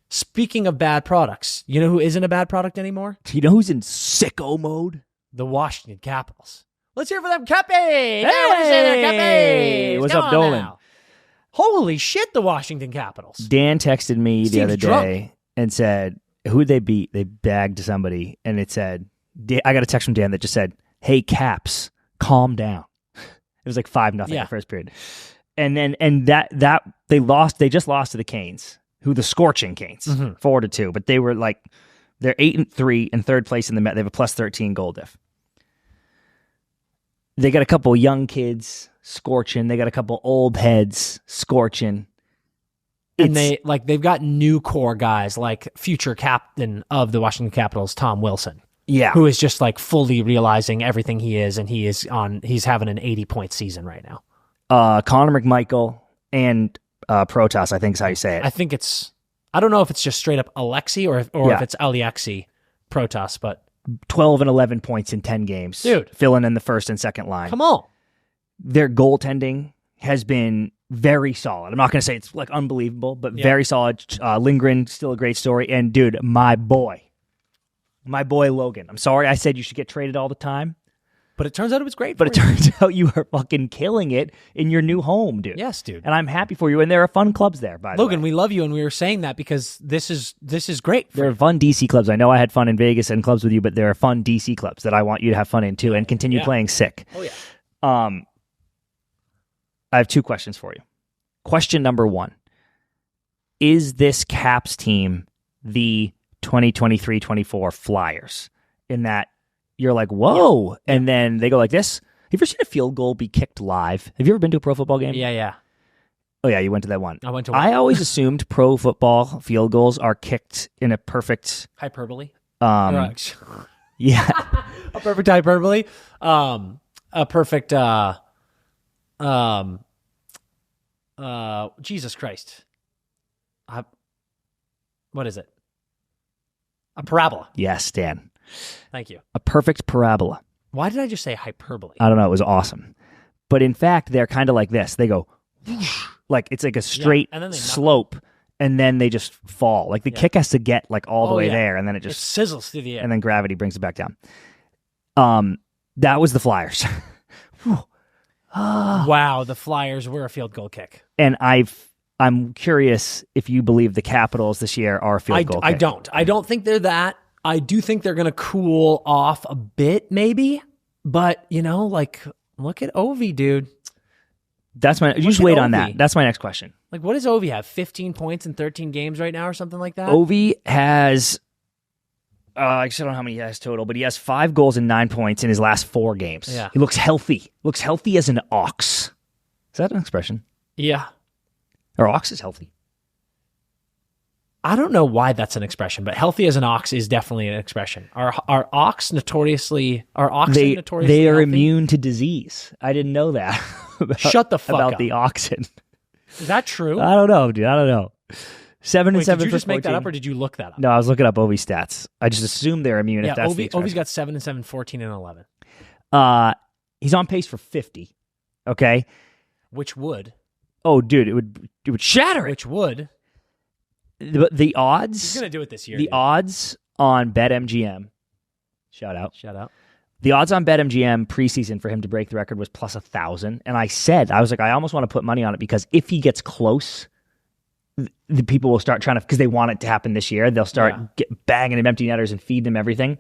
Speaking of bad products, you know who isn't a bad product anymore? You know who's in sicko mode? The Washington Capitals. Let's hear for them, Cappy! Hey! What's Come up, on Dolan? now. Holy shit, the Washington Capitals. Dan texted me the Steve's other day and said, who'd they beat? They bagged somebody. And it said, I got a text from Dan that just said, hey, Caps, calm down. It was like 5-0 the first period. And that they just lost to the Canes, who the scorching Canes, 4-2. But they were like, they're 8-3 in third place in the Met. They have a plus-13 goal diff. They got a couple young kids scorching. They got a couple old heads scorching. And they've got new core guys like future captain of the Washington Capitals, Tom Wilson. Yeah. Who is just like fully realizing everything he is, and he's having an 80-point season right now. Connor McMichael and Protas, I think is how you say it. I don't know if it's just straight up Alexi or if it's Alexi Protas, but 12 and 11 points in 10 games. Dude. Filling in the first and second line. Come on. Their goaltending has been very solid. I'm not going to say it's like unbelievable, but very solid. Lindgren, still a great story. And dude, my boy Logan. I'm sorry I said you should get traded all the time. But it turns out it was great. But it turns out you are fucking killing it in your new home, dude. Yes, dude. And I'm happy for you. And there are fun clubs there, by the way. Logan, we love you, and we were saying that because this is great. There are fun DC clubs. I know I had fun in Vegas and clubs with you, but there are fun DC clubs that I want you to have fun in too and continue playing sick. Oh yeah. I have 2 questions for you. Question number 1: is this Caps team the 2023-24 Flyers? In that you're like, whoa, and then they go like this. Have you ever seen a field goal be kicked live? Have you ever been to a pro football game? Yeah. Oh, yeah, you went to that one. I went to one. I always assumed pro football field goals are kicked in a perfect... hyperbole? Yeah. A perfect hyperbole? A perfect... Jesus Christ. What is it? A parabola. Yes, Dan. Thank you. A perfect parabola. Why did I just say hyperbole? I don't know. It was awesome. But in fact, they're kind of like this. They go, like it's like a straight slope, and then they just fall. Like the kick has to get like all the way there, and then it just sizzles through the air. And then gravity brings it back down. That was the Flyers. Wow, the Flyers were a field goal kick. And I'm curious if you believe the Capitals this year are a field goal kick. I don't. I don't think they're that. I do think they're going to cool off a bit, maybe. But, look at Ovi, dude. That's my. You just wait on that. That's my next question. Like, what does Ovi have? 15 points in 13 games right now, or something like that. Ovi has. I don't know how many he has total, but he has 5 goals and 9 points in his last 4 games. Yeah. He looks healthy. Looks healthy as an ox. Is that an expression? Yeah. Or ox is healthy. I don't know why that's an expression, but healthy as an ox is definitely an expression. Are oxen notoriously They are healthy? immune to disease. I didn't know that. Shut the fuck about up. the oxen. Is that true? I don't know, dude. I don't know. 7 and 7 did you for just make that 14. up, or did you look that up? No, I was looking up Ovi stats. I just assumed they're immune. Yeah, if that's the expression. Ovi's got 7 and 7, 14 and 11. He's on pace for 50. Okay. Which would? Oh, dude, it would shatter it. Which would? The odds. He's gonna do it this year. The dude. odds on BetMGM. Shout out. The odds on BetMGM preseason for him to break the record was plus 1,000. And I was like, I almost want to put money on it because if he gets close, the people will start trying to, because they want it to happen this year. They'll start banging him empty netters and feeding him everything.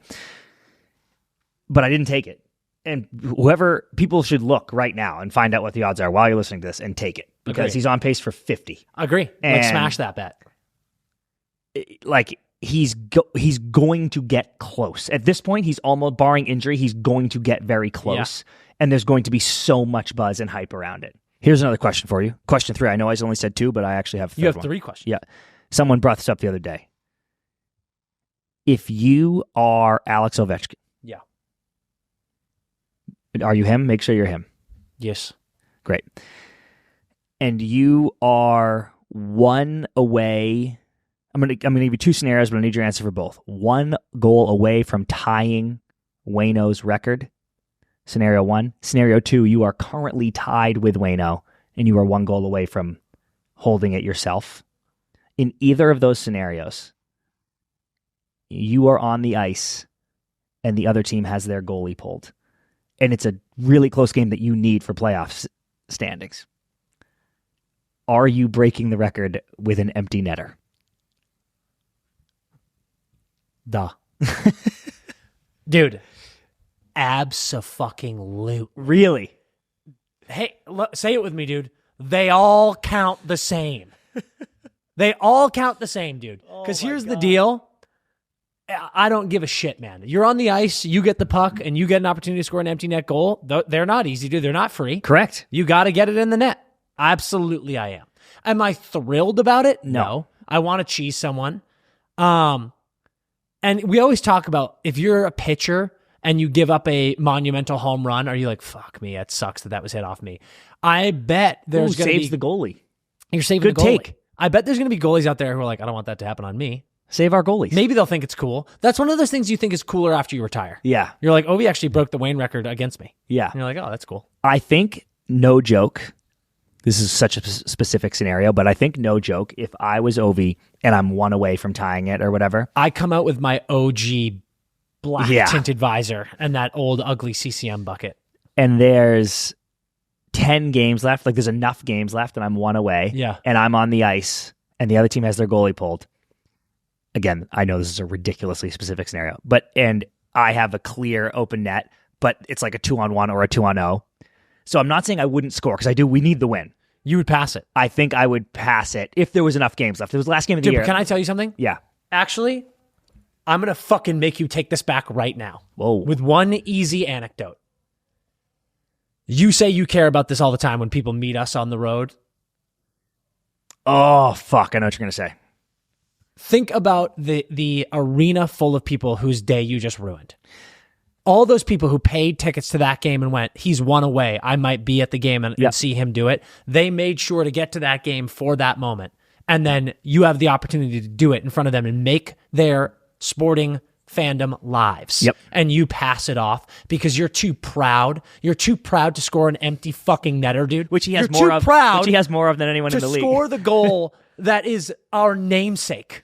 But I didn't take it. And people should look right now and find out what the odds are while you're listening to this and take it because he's on pace for 50. Agree. Like, smash that bet. Like, he's going to get close. At this point, he's almost, barring injury, he's going to get very close. Yeah. And there's going to be so much buzz and hype around it. Here's another question for you. Question 3. I know I only said 2, but I actually have 3. You have 3 questions. Yeah. Someone brought this up the other day. If you are Alex Ovechkin. Yeah. Are you him? Make sure you're him. Yes. Great. And you are 1 away. I'm gonna give you 2 scenarios, but I need your answer for both. 1 goal away from tying Wayno's record. Scenario 1. Scenario 2, you are currently tied with Wayno, and you are 1 goal away from holding it yourself. In either of those scenarios, you are on the ice, and the other team has their goalie pulled. And it's a really close game that you need for playoff standings. Are you breaking the record with an empty netter? Duh. Dude. Abso-fucking-lute. Really? Hey, say it with me, dude. They all count the same. They all count the same, dude. Because here's the deal. I don't give a shit, man. You're on the ice, you get the puck, and you get an opportunity to score an empty net goal. They're not easy, dude. They're not free. Correct. You got to get it in the net. Absolutely, I am. Am I thrilled about it? No. I want to cheese someone. And we always talk about if you're a pitcher and you give up a monumental home run, are you like, fuck me, it sucks that was hit off me? I bet there's going to be... saves the goalie. You're saving Good the goalie. take. I bet there's going to be goalies out there who are like, I don't want that to happen on me. Save our goalies. Maybe they'll think it's cool. That's one of those things you think is cooler after you retire. Yeah. You're like, Ovi actually broke the Wayne record against me. Yeah. And you're like, oh, that's cool. I think, no joke, this is such a specific scenario, but I think, no joke, if I was Ovi and I'm 1 away from tying it or whatever. I come out with my OG black tinted visor and that old ugly CCM bucket. And there's 10 games left. Like, there's enough games left and I'm 1 away. Yeah. And I'm on the ice and the other team has their goalie pulled. Again, I know this is a ridiculously specific scenario, and I have a clear open net, but it's like a 2-on-1 or a 2-on-0. So I'm not saying I wouldn't score because we need the win. You would pass it. I think I would pass it if there was enough games left. It was the last game of the year. Can I tell you something? Yeah. Actually, I'm going to fucking make you take this back right now. Whoa. With one easy anecdote. You say you care about this all the time when people meet us on the road. Oh, fuck. I know what you're going to say. Think about the arena full of people whose day you just ruined. All those people who paid tickets to that game and went, he's 1 away, I might be at the game and see him do it. They made sure to get to that game for that moment. And then you have the opportunity to do it in front of them and make their sporting fandom lives. Yep. And you pass it off because you're too proud. You're too proud to score an empty fucking netter, dude. Which he has more of. Which he has more of than anyone in the league. To score the goal that is our namesake.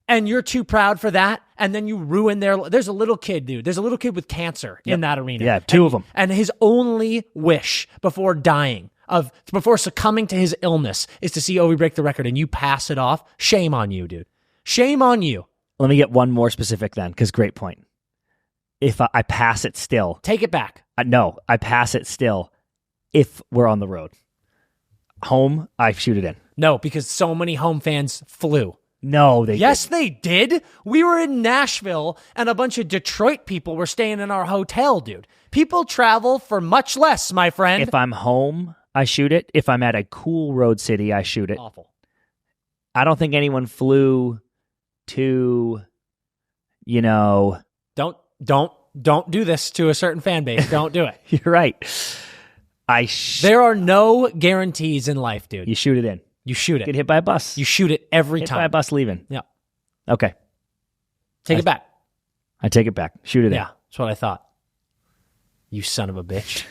And you're too proud for that, and then you ruin there's a little kid, dude. There's a little kid with cancer in that arena. Yeah, 2 of them. And his only wish before before succumbing to his illness is to see Ovi break the record, and you pass it off. Shame on you, dude. Shame on you. Let me get one more specific then, because great point. If I pass it still. Take it back. No, I pass it still if we're on the road. home, I shoot it in. No, because so many home fans flew. No, Yes, they did. We were in Nashville, and a bunch of Detroit people were staying in our hotel, dude. People travel for much less, my friend. If I'm home, I shoot it. If I'm at a cool road city, I shoot it. Awful. I don't think anyone flew to, Don't do this to a certain fan base. Don't do it. You're right. There are no guarantees in life, dude. You shoot it in. You shoot it. Get hit by a bus. You shoot it every hit time. by a bus leaving. Yeah. Okay. Take it back. I take it back. Shoot it in. Yeah, that's what I thought. You son of a bitch.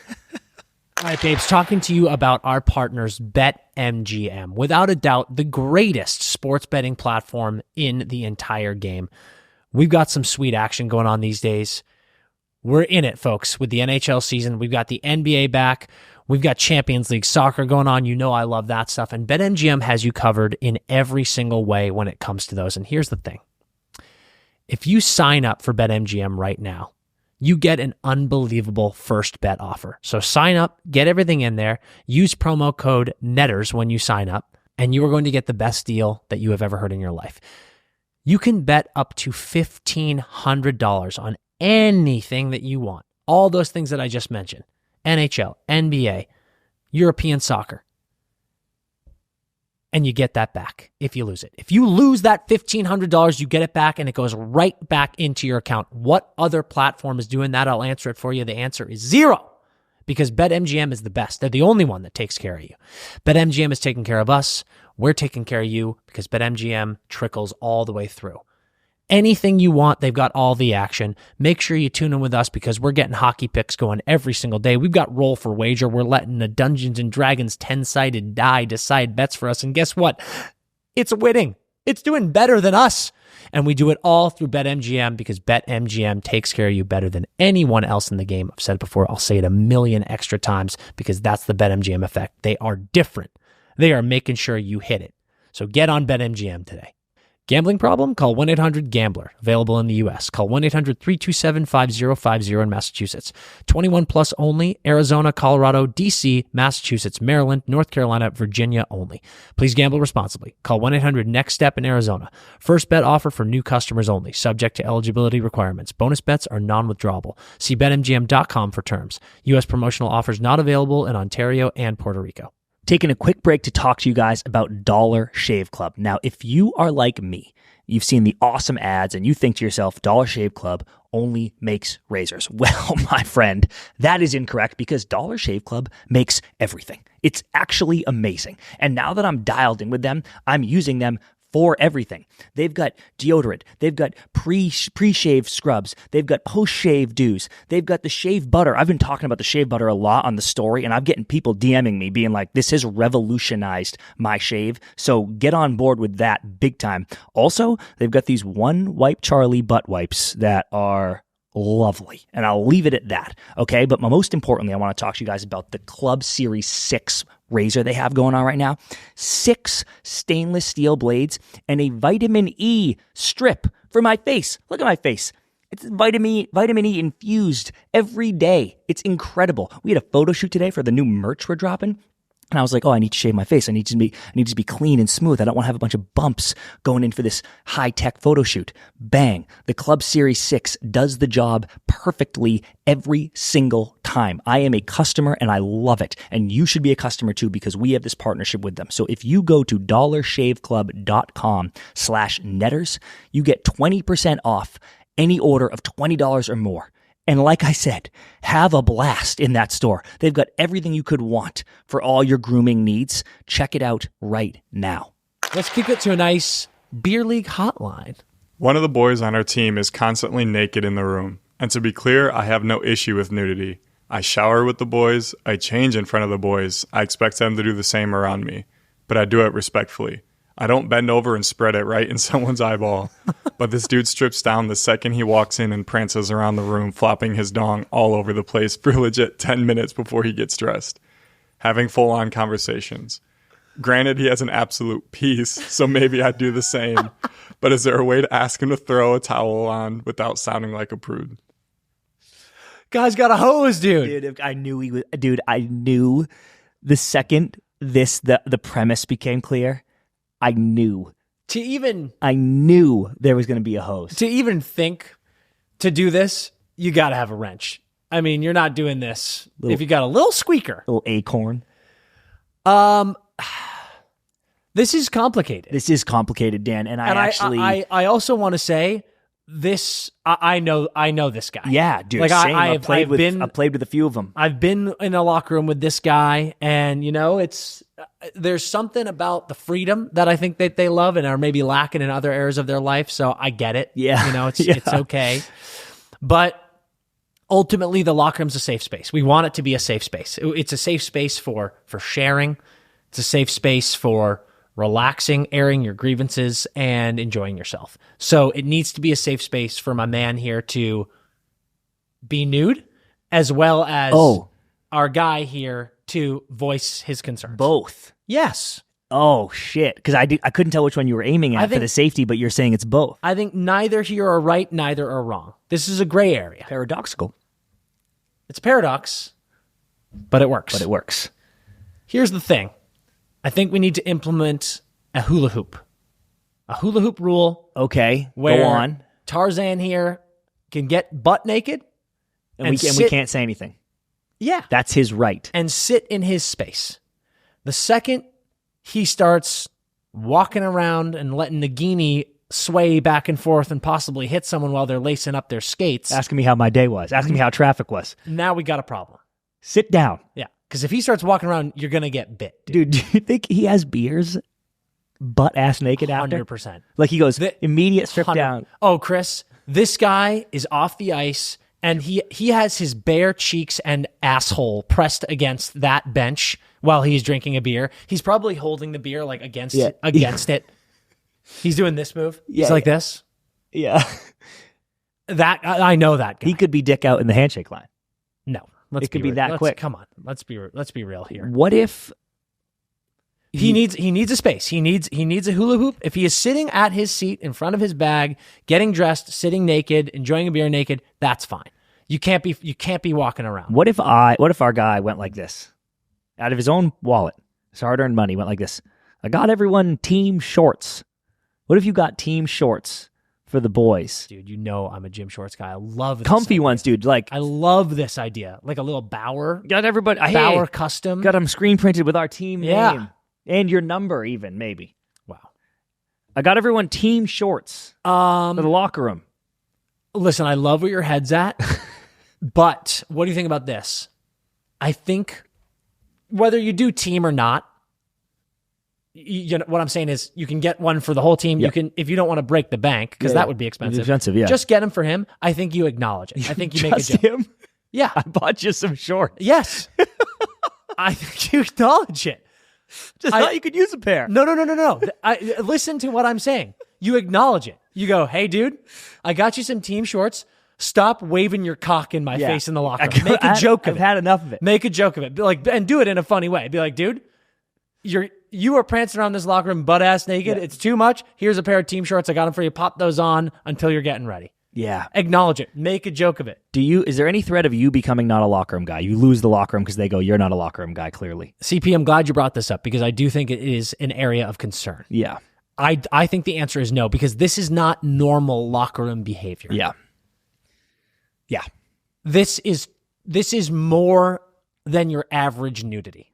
All right, babes, talking to you about our partners, BetMGM. Without a doubt, the greatest sports betting platform in the entire game. We've got some sweet action going on these days. We're in it, folks, with the NHL season. We've got the NBA back. We've got Champions League soccer going on. You know I love that stuff. And BetMGM has you covered in every single way when it comes to those. And here's the thing. If you sign up for BetMGM right now, you get an unbelievable first bet offer. So sign up, get everything in there, use promo code NETTERS when you sign up, and you are going to get the best deal that you have ever heard in your life. You can bet up to $1,500 on anything that you want. All those things that I just mentioned. NHL, NBA, European soccer. And you get that back if you lose it. If you lose that $1,500, you get it back and it goes right back into your account. What other platform is doing that? I'll answer it for you. The answer is zero, because BetMGM is the best. They're the only one that takes care of you. BetMGM is taking care of us. We're taking care of you because BetMGM trickles all the way through. Anything you want, they've got all the action. Make sure you tune in with us because we're getting hockey picks going every single day. We've got Roll for Wager. We're letting the Dungeons & Dragons 10-sided die decide bets for us. And guess what? It's winning. It's doing better than us. And we do it all through BetMGM because BetMGM takes care of you better than anyone else in the game. I've said it before. I'll say it a million extra times because that's the BetMGM effect. They are different. They are making sure you hit it. So get on BetMGM today. Gambling problem? Call 1-800-GAMBLER. Available in the U.S. Call 1-800-327-5050 in Massachusetts. 21 plus only. Arizona, Colorado, D.C., Massachusetts, Maryland, North Carolina, Virginia only. Please gamble responsibly. Call 1-800-NEXT-STEP in Arizona. First bet offer for new customers only. Subject to eligibility requirements. Bonus bets are non-withdrawable. See BetMGM.com for terms. U.S. promotional offers not available in Ontario and Puerto Rico. Taking a quick break to talk to you guys about Dollar Shave Club. Now, if you are like me, you've seen the awesome ads and you think to yourself, Dollar Shave Club only makes razors. Well, my friend, that is incorrect because Dollar Shave Club makes everything. It's actually amazing. And now that I'm dialed in with them, I'm using them for everything. They've got deodorant. They've got pre-shave scrubs. They've got post-shave dews. They've got the shave butter. I've been talking about the shave butter a lot on the story, and I'm getting people DMing me being like, this has revolutionized my shave. So get on board with that big time. Also, they've got these One Wipe Charlie butt wipes that are lovely. And I'll leave it at that. Okay. But most importantly, I want to talk to you guys about the Club Series 6 razor they have going on right now. 6 stainless steel blades and a vitamin E strip for my face. Look at my face. It's vitamin E infused every day. It's incredible. We had a photo shoot today for the new merch we're dropping. And I was like, oh, I need to shave my face. I need to be clean and smooth. I don't want to have a bunch of bumps going in for this high-tech photo shoot. Bang. The Club Series 6 does the job perfectly every single time. I am a customer and I love it. And you should be a customer too because we have this partnership with them. So if you go to dollarshaveclub.com/netters, you get 20% off any order of $20 or more. And like I said, have a blast in that store. They've got everything you could want for all your grooming needs. Check it out right now. Let's kick it to a nice beer league hotline. One of the boys on our team is constantly naked in the room. And to be clear, I have no issue with nudity. I shower with the boys. I change in front of the boys. I expect them to do the same around me. But I do it respectfully. I don't bend over and spread it right in someone's eyeball. But this dude strips down the second he walks in and prances around the room, flopping his dong all over the place for legit 10 minutes before he gets dressed. Having full-on conversations. Granted, he has an absolute piece, so maybe I'd do the same. But is there a way to ask him to throw a towel on without sounding like a prude? Guy's got a hose, dude. Dude, I knew the second the premise became clear, I knew there was going to be a hose. To even think to do this, you got to have a wrench. I mean, you're not doing this if you got a little squeaker. Little acorn. This is complicated. This is complicated, Dan. And I also want to say this. I know this guy. Yeah, dude. Like same. I've played with a few of them. I've been in a locker room with this guy, and there's something about the freedom that I think that they love and are maybe lacking in other areas of their life. So I get it. Yeah, it's okay. But ultimately, the locker room's a safe space. We want it to be a safe space. It's a safe space for sharing. It's a safe space for relaxing, airing your grievances, and enjoying yourself. So it needs to be a safe space for my man here to be nude, as well as our guy here to voice his concerns. Both. Yes. Oh, shit. Because I couldn't tell which one you were aiming at for the safety, but you're saying it's both. I think neither here are right, neither are wrong. This is a gray area. Paradoxical. It's a paradox, but it works. Here's the thing. I think we need to implement a hula hoop. A hula hoop rule. Okay, where go on. Tarzan here can get butt naked. And we can't say anything. Yeah. That's his right. And sit in his space. The second he starts walking around and letting Nagini sway back and forth and possibly hit someone while they're lacing up their skates. Asking me how my day was. Asking me how traffic was. Now we got a problem. Sit down. Yeah. Because if he starts walking around, you're going to get bit. Dude, do you think he has beers butt-ass naked after? 100%. Like he goes, immediate strip down. Oh, Chris, this guy is off the ice, and he has his bare cheeks and asshole pressed against that bench while he's drinking a beer. He's probably holding the beer like against it. He's doing this move. Yeah, He's like this. Yeah. That I know that guy. He could be dick out in the handshake line. No. It could be that quick. Come on. Let's be real here. What if he needs a space. He needs a hula hoop. If he is sitting at his seat in front of his bag, getting dressed, sitting naked, enjoying a beer naked, that's fine. You can't be walking around. What if our guy went like this? Out of his own wallet, his hard-earned money, went like this. I got everyone team shorts. What if you got team shorts for the boys? Dude, I'm a gym shorts guy. I love this comfy idea. ones, dude. Like I love this idea. Like a little Bauer. Got everybody Bauer custom. Got them screen printed with our team name and your number even maybe. Wow. I got everyone team shorts for the locker room. Listen, I love where your head's at, but what do you think about this? I think whether you do team or not, what I'm saying is you can get one for the whole team. Yep. You can, if you don't want to break the bank, because that would be expensive. Yeah. Just get him for him. I think you acknowledge it. I think you make a joke. Him? Yeah. I bought you some shorts. Yes. I think you acknowledge it. Just thought you could use a pair. No. Listen to what I'm saying. You acknowledge it. You go, hey, dude, I got you some team shorts. Stop waving your cock in my face in the locker room. Make a joke of it. I've had enough of it. Make a joke of it. Be like, and do it in a funny way. Be like, dude, you are prancing around this locker room butt ass naked. Yeah. It's too much. Here's a pair of team shorts. I got them for you. Pop those on until you're getting ready. Yeah. Acknowledge it. Make a joke of it. Is there any threat of you becoming not a locker room guy? You lose the locker room because they go, you're not a locker room guy, clearly. CP, I'm glad you brought this up because I do think it is an area of concern. Yeah. I think the answer is no, because this is not normal locker room behavior. Yeah. Yeah. This is more than your average nudity.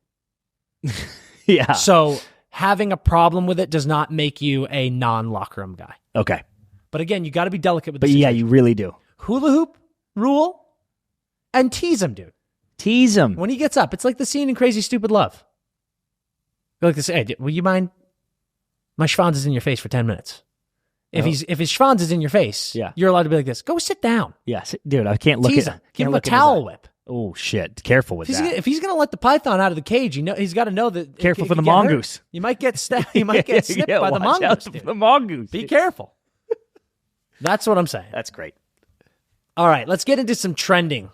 Yeah. So having a problem with it does not make you a non-locker room guy. Okay. But again, you got to be delicate with the But situation. yeah, you really do. Hula hoop rule and tease him, dude. Tease him. When he gets up, it's like the scene in Crazy Stupid Love. You're like this, hey, will you mind? My schwanz is in your face for 10 minutes. If his schwanz is in your face, you're allowed to be like this. Go sit down. Yeah, dude, I can't look tease at him. Give him a towel whip. Oh, shit. Careful with that. If he's going to let the python out of the cage, he's got to know that. Careful for the mongoose. You might get snipped by the mongoose. The mongoose. Be careful. That's what I'm saying. That's great. All right, let's get into some trending.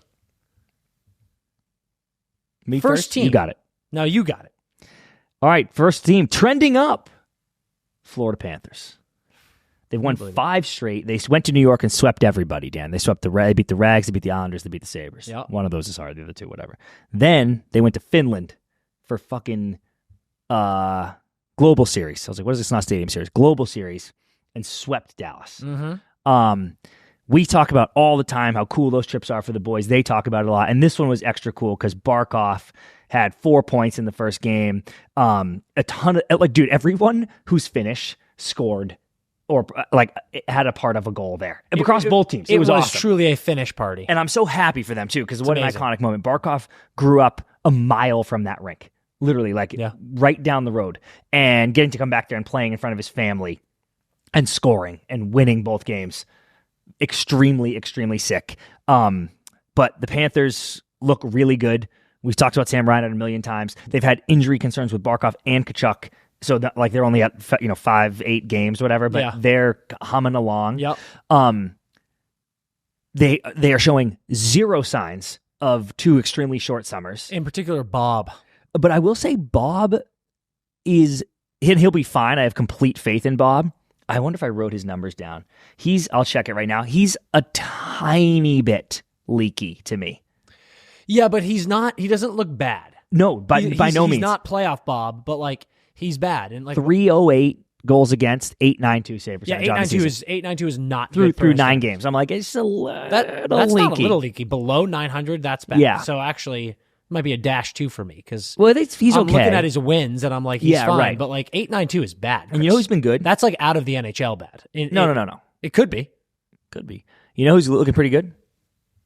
Me first? Team. You got it. No, you got it. All right, first team trending up. Florida Panthers. They won 5 straight. They went to New York and swept everybody, Dan. They beat the Rags, they beat the Islanders, they beat the Sabres. Yep. One of those is hard, the other two, whatever. Then they went to Finland for fucking Global Series. I was like, what is this? Not Stadium Series. Global Series, and swept Dallas. We talk about all the time how cool those trips are for the boys. They talk about it a lot. And this one was extra cool because Barkov had 4 points in the first game. A ton of, like, dude, everyone who's Finnish scored or like had a part of a goal there across both teams. It was awesome. Truly a Finnish party. And I'm so happy for them too, because what amazing. An iconic moment. Barkov grew up a mile from that rink, literally like right down the road, and getting to come back there and playing in front of his family and scoring and winning both games. Extremely, extremely sick. But the Panthers look really good. We've talked about Sam Reinhart a million times. They've had injury concerns with Barkov and Kachuk, so that, like, they're only at 5-8 games, or whatever. But they're humming along. Yep. They are showing zero signs of 2 extremely short summers. In particular, Bob. But I will say Bob he'll be fine. I have complete faith in Bob. I wonder if I wrote his numbers down. I'll check it right now. He's a tiny bit leaky to me. Yeah, but he doesn't look bad. No, by no means. He's not playoff Bob, but like he's bad. And like 308 goals against, 892 save percentage. Yeah, 892 is not through good 9 games. I'm like, it's a little that's leaky. Not a little leaky. Below 900, that's bad. Yeah. So actually, it might be a -2 for me because he's I'm okay. looking at his wins and I'm like, he's fine. Right. But like 892 is bad. Chris. And you know who's been good? That's like out of the NHL bad. No. It could be. Could be. You know who's looking pretty good?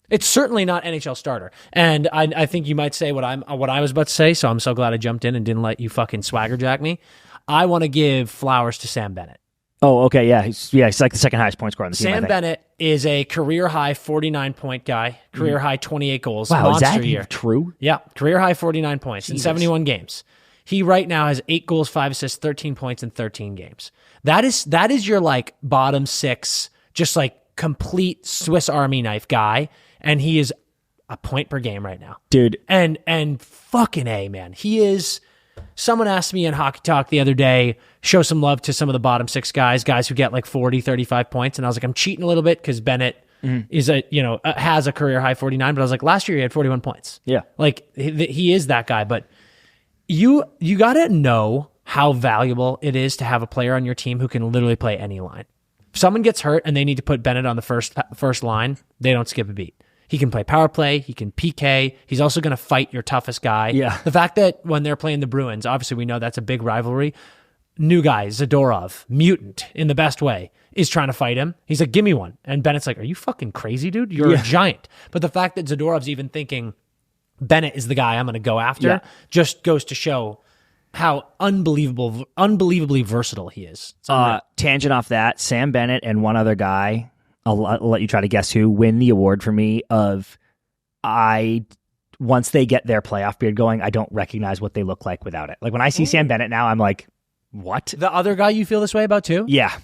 It's certainly not NHL starter. And I think you might say what I was about to say, so I'm so glad I jumped in and didn't let you fucking swagger jack me. I want to give flowers to Sam Bennett. Oh, okay, yeah. He's like the second highest point scorer on the team. Sam Bennett is a career-high 49-point guy, career-high 28 goals. Wow, monster is that year. True? Yeah, career-high 49 points in 71 games. He right now has 8 goals, 5 assists, 13 points in 13 games. That is your like bottom 6, just like complete Swiss Army knife guy, and he is a point per game right now. Dude. And fucking A, man. He is... Someone asked me in Hockey Talk the other day, show some love to some of the bottom 6 guys who get like 40, 35 points. And I was like, I'm cheating a little bit because Bennett is has a career high 49, but I was like, last year he had 41 points. Yeah. Like he is that guy, but you got to know how valuable it is to have a player on your team who can literally play any line. If someone gets hurt and they need to put Bennett on the first line, they don't skip a beat. He can play power play. He can PK. He's also going to fight your toughest guy. Yeah. The fact that when they're playing the Bruins, obviously we know that's a big rivalry. New guy, Zadorov, mutant in the best way, is trying to fight him. He's like, give me one. And Bennett's like, are you fucking crazy, dude? You're a giant. But the fact that Zadorov's even thinking Bennett is the guy I'm going to go after just goes to show how unbelievably versatile he is. Tangent off that, Sam Bennett and one other guy, I'll let you try to guess who, win the award for me of once they get their playoff beard going, I don't recognize what they look like without it. Like when I see Sam Bennett now, I'm like, what? The other guy you feel this way about too? Yeah.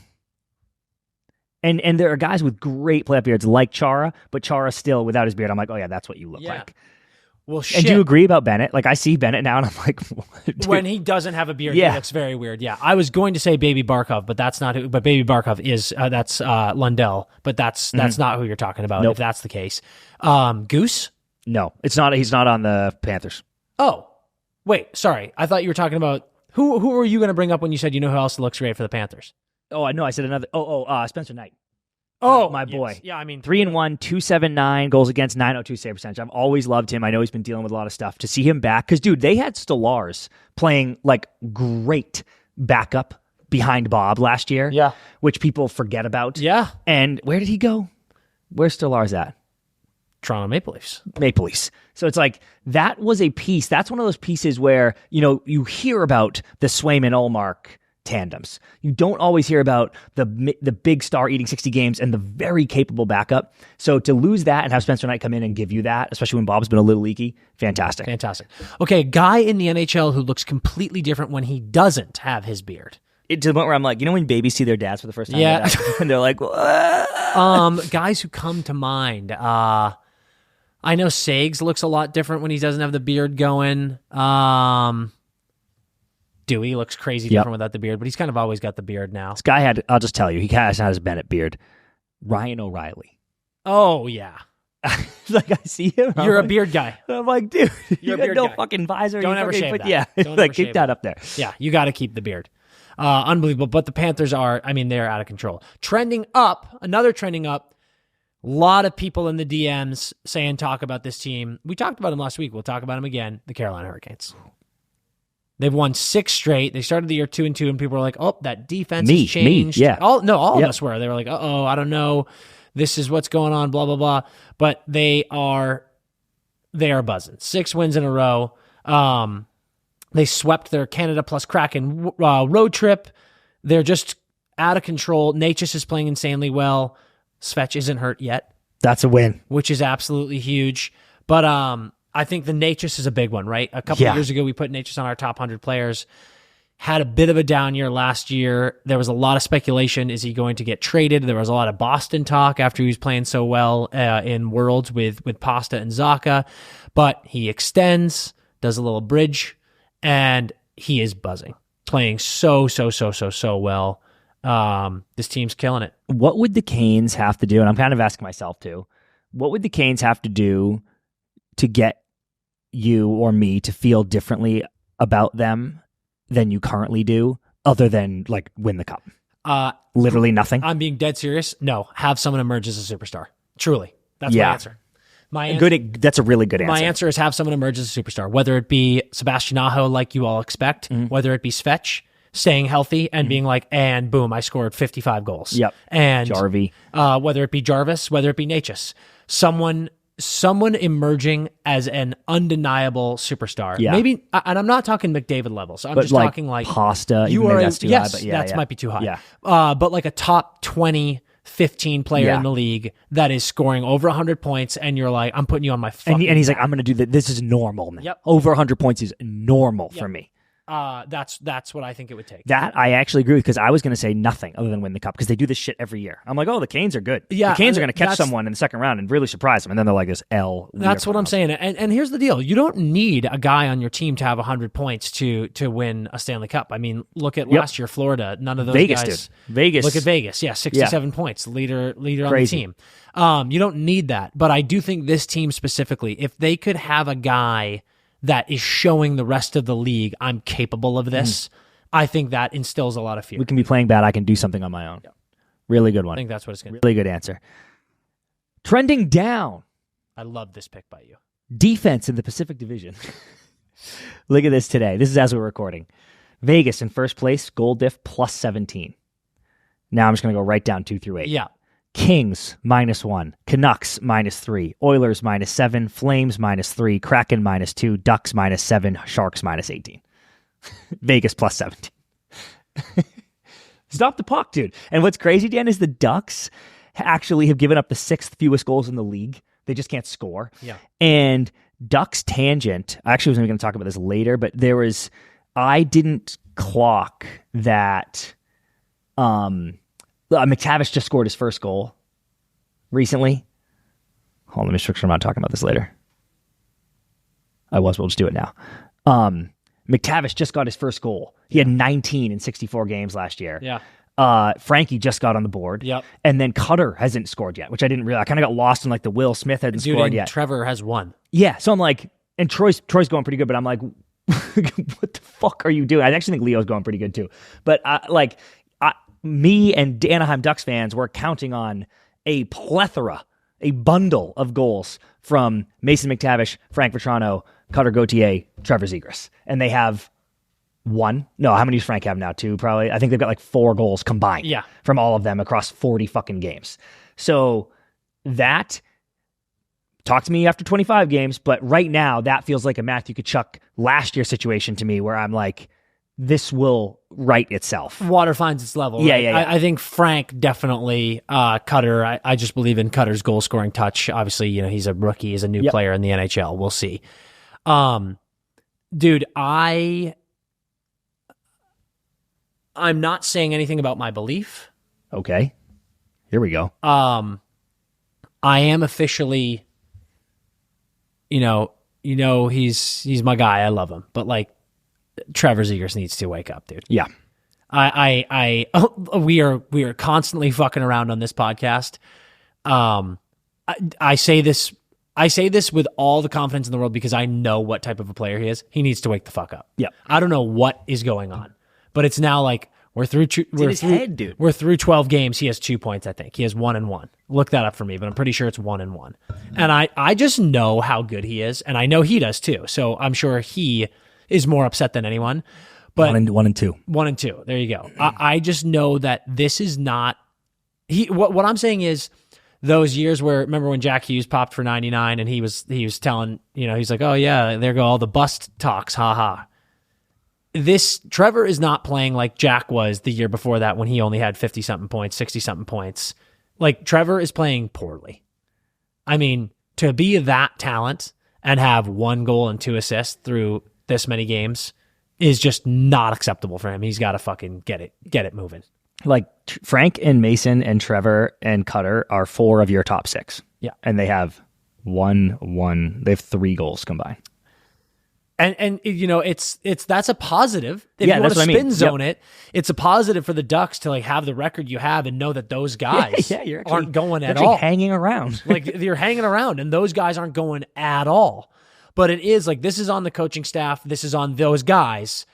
And there are guys with great playoff beards like Chara, but Chara still without his beard, I'm like, oh yeah, that's what you look like. Well, shit. And do you agree about Bennett? Like I see Bennett now and I'm like, what, when he doesn't have a beard, he looks very weird. Yeah, I was going to say Baby Barkov, but that's not who. But Baby Barkov is that's Lundell, but that's not who you're talking about. Nope. If that's the case, Goose. No, it's not. He's not on the Panthers. Oh, wait, sorry. I thought you were talking about who were you going to bring up when you said who else looks great for the Panthers? Oh, I know. I said another. Spencer Knight. Oh, my boy. Yes. Yeah, I mean 3-1, 279 goals against, 902 save percentage. I've always loved him. I know he's been dealing with a lot of stuff. To see him back, because dude, they had Stolarz playing like great backup behind Bob last year. Yeah, which people forget about. Yeah, and where did he go? Where's Stolarz at? Toronto Maple Leafs. Maple Leafs. So it's like that was a piece. That's one of those pieces where you hear about the Swayman Ullmark tandems. You don't always hear about the big star eating 60 games and the very capable backup. So to lose that and have Spencer Knight come in and give you that, especially when Bob's been a little leaky, fantastic. Fantastic. Okay, guy in the NHL who looks completely different when he doesn't have his beard. To the point where I'm like, when babies see their dads for the first time, and they're like, guys who come to mind. I know Sags looks a lot different when he doesn't have the beard going. Dewey looks crazy different without the beard, but he's kind of always got the beard now. This guy I'll just tell you, he has his Bennett beard. Ryan O'Reilly. Oh, yeah. Like I see him. You're a beard guy. I'm like, dude, You're a got beard no guy. fucking visor. Don't You ever fucking shave that. Yeah, Don't like ever keep shave that that. up there. Yeah, you got to keep the beard. Unbelievable. But the Panthers are, I mean, they're out of control. Trending up, another trending up. A lot of people in the DMs saying talk about this team. We talked about them last week. We'll talk about them again. The Carolina Hurricanes. They've won 6 straight. They started the year 2-2, and people were like, "Oh, that defense has changed." Yeah. All of us were. They were like, "Uh-oh, I don't know. This is what's going on." Blah blah blah. But they are buzzing. 6 wins in a row. They swept their Canada plus Kraken road trip. They're just out of control. Natchez is playing insanely well. Svech isn't hurt yet. That's a win. Which is absolutely huge. But I think the Natchez is a big one, right? A couple of years ago, we put Natchez on our top 100 players. Had a bit of a down year last year. There was a lot of speculation. Is he going to get traded? There was a lot of Boston talk after he was playing so well in Worlds with Pasta and Zaka. But he extends, does a little bridge, and he is buzzing. Playing so well. This team's killing it. What would the Canes have to do? And I'm kind of asking myself too. What would the Canes have to do to get you or me to feel differently about them than you currently do, other than like win the cup? Literally nothing. I'm being dead serious. No, have someone emerge as a superstar. Truly, that's my answer. That's a really good answer. My answer is have someone emerge as a superstar, whether it be Sebastian Aho, like you all expect, whether it be Svech staying healthy and being like, and boom, I scored 55 goals. Yep. And Jarvie. Whether it be Jarvis, whether it be Natchez, someone emerging as an undeniable superstar. Yeah. Maybe, and I'm not talking McDavid levels. I'm but just like talking like Pasta. You maybe are that's too high, but that might be too high. Yeah. But like a top 20, 15 player in the league that is scoring over 100 points, and you're like, I'm putting you on my fucking and he's like, I'm going to do that. This is normal, man. Yep. Over 100 points is normal for me. That's what I think it would take. That I actually agree with, because I was going to say nothing other than win the cup, because they do this shit every year. I'm like, oh, the Canes are good. Yeah, the Canes are going to catch someone in the second round and really surprise them, and then they're like this L. That's what I'm saying. And here's the deal: you don't need a guy on your team to have 100 points to win a Stanley Cup. I mean, look at last year, Florida. None of those Vegas, guys. dude. Vegas. Look at Vegas. Yeah, 67 points, leader on the team. You don't need that, but I do think this team specifically, if they could have a guy that is showing the rest of the league, I'm capable of this, I think that instills a lot of fear. We can be playing bad. I can do something on my own. Yeah. Really good one. I think that's what it's going to be. Really good answer. Trending down. I love this pick by you. Defense in the Pacific Division. Look at this today. This is as we're recording. Vegas in first place, goal diff plus 17. Now I'm just going to go right down 2 through 8. Yeah. Kings -1, Canucks -3, Oilers -7, Flames -3, Kraken -2, Ducks -7, Sharks -18. Vegas plus 17. Stop the puck, dude. And what's crazy, Dan, is the Ducks actually have given up the 6th fewest goals in the league. They just can't score. Yeah. And Ducks tangent, I actually was going to talk about this later, but I didn't clock that McTavish just scored his first goal recently. Hold on, let me make sure I'm not talking about this later. We'll just do it now. McTavish just got his first goal. He had 19 in 64 games last year. Yeah. Frankie just got on the board. Yep. And then Cutter hasn't scored yet, which I didn't realize. I kind of got lost in like the Will Smith hadn't scored yet. Trevor has won. Yeah. So I'm like, and Troy's going pretty good, but I'm like, what the fuck are you doing? I actually think Leo's going pretty good too. But me and Anaheim Ducks fans were counting on a bundle of goals from Mason McTavish, Frank Vetrano, Cutter Gauthier, Trevor Zegras. And they have one. No, how many does Frank have now? 2, probably. I think they've got like 4 goals combined from all of them across 40 fucking games. So that, talk to me after 25 games, but right now that feels like a Matthew Tkachuk last year situation to me, where I'm like, this will right itself. Water finds its level. Yeah, right? yeah. I think Frank definitely, Cutter, I just believe in Cutter's goal scoring touch. Obviously, he's a rookie, he's a new player in the NHL. We'll see. Dude, I'm not saying anything about my belief. Okay. Here we go. I am officially, he's my guy. I love him. But like, Trevor Zegras needs to wake up, dude. Yeah. We are constantly fucking around on this podcast. I say this with all the confidence in the world because I know what type of a player he is. He needs to wake the fuck up. Yeah. I don't know what is going on, but it's now like we're through 12 games. He has 2 points, I think. He has 1-1. Look that up for me, but I'm pretty sure it's 1-1. And I just know how good he is, and I know he does too. So I'm sure he is more upset than anyone. But 1-2. 1-2. There you go. I just know that this is not what I'm saying is those years where, remember when Jack Hughes popped for 99 and he was telling, he's like, oh yeah, there go all the bust talks, haha. Trevor is not playing like Jack was the year before that when he only had 50-something points, 60-something points. Like, Trevor is playing poorly. I mean, to be that talent and have 1 goal and 2 assists through this many games is just not acceptable for him. He's got to fucking get it moving. Like, Frank and Mason and Trevor and Cutter are 4 of your top 6. Yeah. And they have 1. They have 3 goals combined. And it's that's a positive. If you want that's to what spin I mean. zone it, it's a positive for the Ducks to like have the record you have and know that those guys aren't going at all. Hanging around. Like, you're hanging around and those guys aren't going at all. But it is like, this is on the coaching staff. This is on those guys.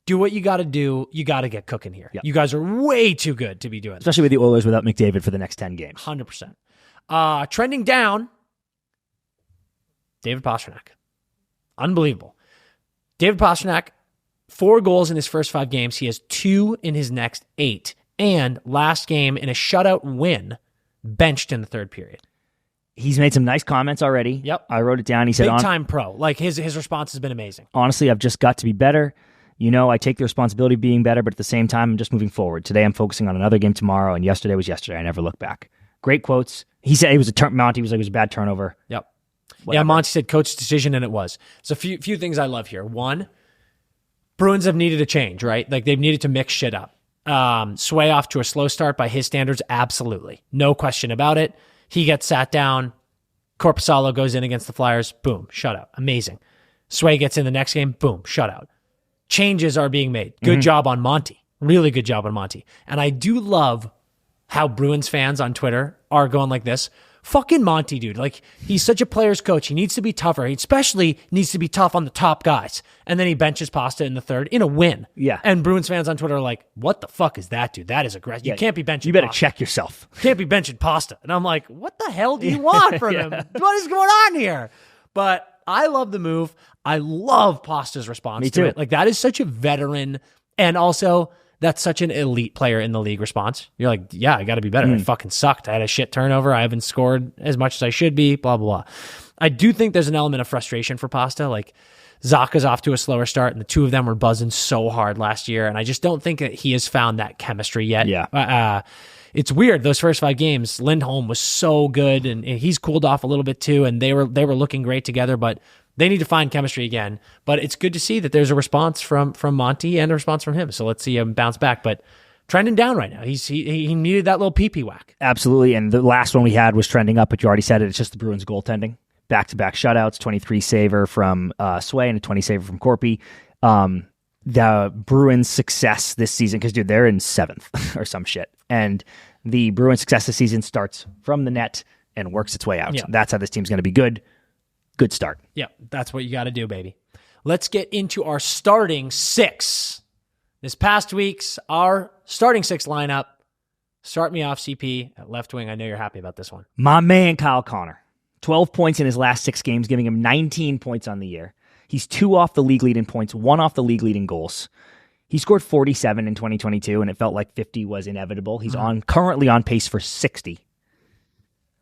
Do what you got to do. You got to get cooking here. Yep. You guys are way too good to be doing Especially with the Oilers without McDavid for the next 10 games. 100%. Trending down, David Pastrnak. Unbelievable. David Pastrnak, 4 goals in his first 5 games. He has 2 in his next 8. And last game in a shutout win, benched in the 3rd period. He's made some nice comments already. Yep. I wrote it down. He said, big time pro. Like, his response has been amazing. Honestly, I've just got to be better. I take the responsibility of being better, but at the same time, I'm just moving forward. Today, I'm focusing on another game tomorrow, and yesterday was yesterday. I never look back. Great quotes. He said it was Monty was like, it was a bad turnover. Yep. Whatever. Yeah, Monty said coach's decision, and it was. So a few things I love here. 1, Bruins have needed a change, right? Like, they've needed to mix shit up. Sway off to a slow start by his standards, absolutely. No question about it. He gets sat down. Korpisalo goes in against the Flyers. Boom, shutout. Amazing. Sway gets in the next game. Boom, shutout. Changes are being made. Good job on Monty. Really good job on Monty. And I do love how Bruins fans on Twitter are going like this. Fucking Monty, dude. Like, he's such a player's coach. He needs to be tougher. He especially needs to be tough on the top guys. And then he benches Pasta in the 3rd in a win. Yeah. And Bruins fans on Twitter are like, what the fuck is that, dude? That is aggressive. You can't be benching You better Pasta. check yourself. You can't be benching Pasta. And I'm like, what the hell do you want from him? What is going on here? But I love the move. I love Pasta's response Me to too. it. Like, that is such a veteran, and also that's such an elite player in the league response. You're like, yeah, I got to be better. I fucking sucked. I had a shit turnover. I haven't scored as much as I should be, blah, blah, blah. I do think there's an element of frustration for Pasta. Like, Zaka's off to a slower start, and the two of them were buzzing so hard last year, and I just don't think that he has found that chemistry yet. Yeah. It's weird. Those first 5 games, Lindholm was so good, and he's cooled off a little bit too, and they were looking great together, but they need to find chemistry again. But it's good to see that there's a response from Monty and a response from him. So let's see him bounce back. But trending down right now. He needed that little pee-pee whack. Absolutely. And the last one we had was trending up, but you already said it. It's just the Bruins goaltending. Back-to-back shutouts, 23 saver from Sway and a 20 saver from Corpy. The Bruins' success this season, because, dude, they're in 7th or some shit. And the Bruins' success this season starts from the net and works its way out. Yeah. That's how this team's going to be good. Good start. Yeah, that's what you got to do, baby. Let's get into our starting 6. This past week's, our starting 6 lineup. Start me off, CP, at left wing. I know you're happy about this one. My man, Kyle Connor. 12 points in his last 6 games, giving him 19 points on the year. He's 2 off the league lead in points, 1 off the league lead in goals. He scored 47 in 2022, and it felt like 50 was inevitable. He's currently on pace for 60.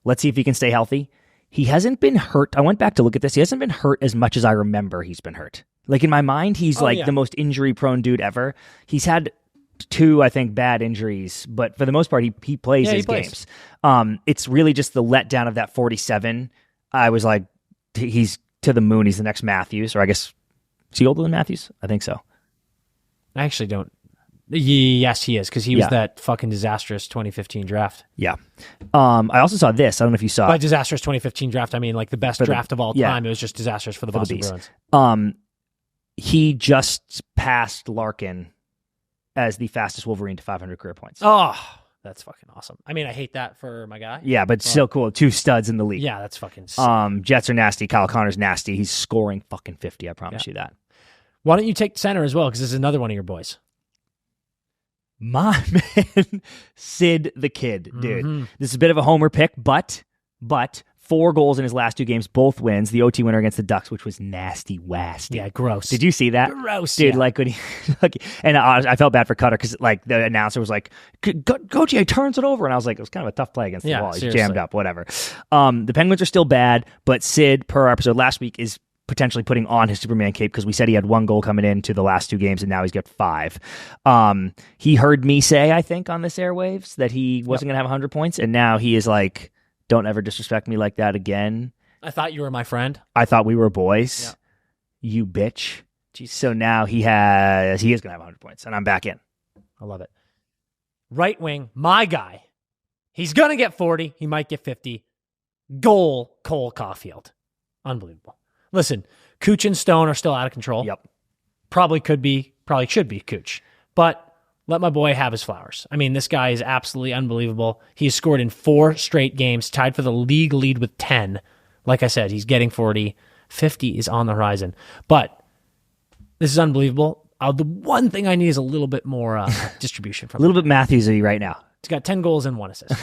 Let's see if he can stay healthy. He hasn't been hurt. I went back to look at this. He hasn't been hurt as much as I remember he's been hurt. Like, in my mind, he's the most injury-prone dude ever. He's had 2, I think, bad injuries, but for the most part, he plays his games. It's really just the letdown of that 47. I was like, he's to the moon. He's the next Matthews, or I guess, is he older than Matthews? I think so. I actually don't. Yes, he is, because he was that fucking disastrous 2015 draft. Yeah. I also saw this. I don't know if you saw By it. disastrous 2015 draft, I mean like the best draft of all time. It was just disastrous for the Boston Bruins. He just passed Larkin as the fastest Wolverine to 500 career points. Oh, That's fucking awesome. I mean, I hate that for my guy. Yeah, but still cool. 2 studs in the league. Yeah, that's fucking sick. Jets are nasty. Kyle Connor's nasty. He's scoring fucking 50. I promise you that. Why don't you take center as well? Because this is another one of your boys. My man, Sid the Kid, dude. Mm-hmm. This is a bit of a homer pick, but 4 goals in his last 2 games, both wins. The OT winner against the Ducks, which was nasty, wasty. Yeah, gross. Did you see that? Gross, dude. yeah. Like when he, and I felt bad for Cutter because like the announcer was like, "Gauthier turns it over," and I was like, it was kind of a tough play against the wall. He's jammed up, whatever. The Penguins are still bad, but Sid, per our episode last week, is potentially putting on his Superman cape because we said he had 1 goal coming into the last 2 games and now he's got 5. He heard me say, I think, on this airwaves that he wasn't going to have 100 points, and now he is like, don't ever disrespect me like that again. I thought you were my friend. I thought we were boys. Yeah. You bitch. Jeez. So now he is going to have 100 points, and I'm back in. I love it. Right wing, my guy. He's going to get 40. He might get 50. Goal, Cole Caulfield. Unbelievable. Listen, Cooch and Stone are still out of control. Yep. Probably should be Cooch. But let my boy have his flowers. I mean, this guy is absolutely unbelievable. He has scored in 4 straight games, tied for the league lead with 10. Like I said, he's getting 40. 50 is on the horizon. But this is unbelievable. The one thing I need is a little bit more distribution from a little bit Matthews-y right now. He's got 10 goals and 1 assist.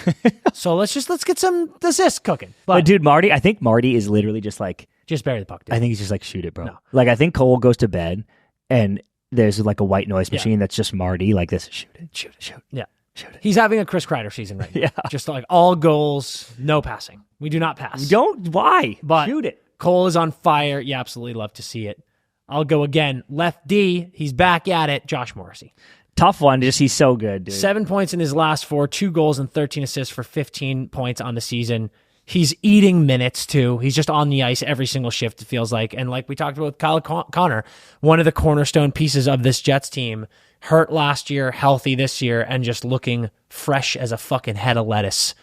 So let's get some assists cooking. But dude, I think Marty is literally just like, just bury the puck, dude. I think he's just like, shoot it, bro. No. Like, I think Cole goes to bed and there's like a white noise machine that's just Marty, like this, shoot it. Yeah. Shoot it. He's having a Chris Kreider season right now. Yeah. Just like all goals, no passing. We do not pass. Why? But shoot it. Cole is on fire. You absolutely love to see it. I'll go again. Left D, he's back at it. Josh Morrissey. Tough one, just he's so good, dude. 7 points in his last 4, 2 goals and 13 assists for 15 points on the season. He's eating minutes, too. He's just on the ice every single shift, it feels like. And like we talked about with Kyle Connor, one of the cornerstone pieces of this Jets team, hurt last year, healthy this year, and just looking fresh as a fucking head of lettuce.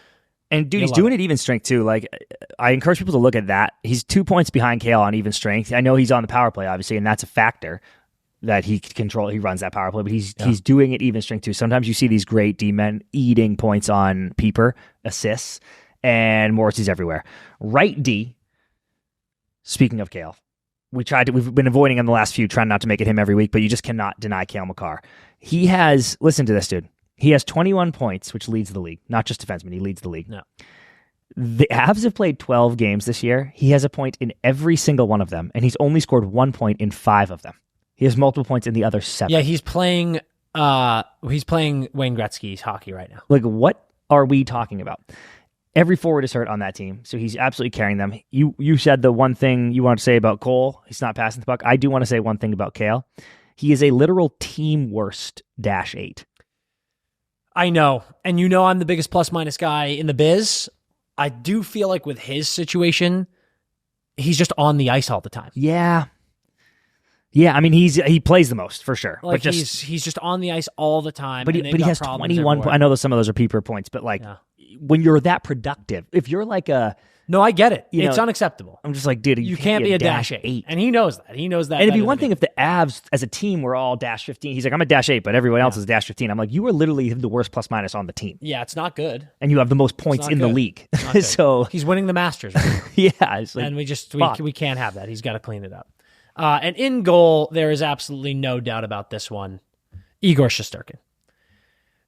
And dude, he's doing it even strength, too. Like, I encourage people to look at that. He's 2 points behind Kale on even strength. I know he's on the power play, obviously, and that's a factor that he runs that power play, but he's doing it even strength, too. Sometimes you see these great D-men eating points on Peeper, assists, and Morrissey's everywhere. Right D, speaking of Kale, we've been avoiding him the last few, trying not to make it him every week, but you just cannot deny Kale McCarr. He has, listen to this, dude. He has 21 points, which leads the league. Not just defenseman, he leads the league. No. The Avs have played 12 games this year. He has a point in every single one of them, and he's only scored 1 point in 5 of them. He has multiple points in the other 7. Yeah, he's playing Wayne Gretzky's hockey right now. Like, what are we talking about? Every forward is hurt on that team, so he's absolutely carrying them. You said the one thing you wanted to say about Cole, he's not passing the puck. I do want to say one thing about Kale. He is a literal team worst -8. I know. And you know I'm the biggest plus-minus guy in the biz. I do feel like with his situation, he's just on the ice all the time. Yeah. Yeah, I mean, he plays the most, for sure. Like, but he's just on the ice all the time. But he has 21 points. I know that some of those are Peeper points, but like, when you're that productive, if you're like a... No, I get it. It's unacceptable. I'm just like, dude, you can't be a -8. And he knows that. He knows that. And it'd be one thing if the Avs, as a team, were all -15. He's like, I'm a -8, but everyone else is -15. I'm like, you are literally the worst plus-minus on the team. Yeah, it's not good. And you have the most points in the league. So he's winning the Masters. Right? Yeah. It's like, and we can't have that. He's got to clean it up. And in goal, there is absolutely no doubt about this one. Igor Shesterkin.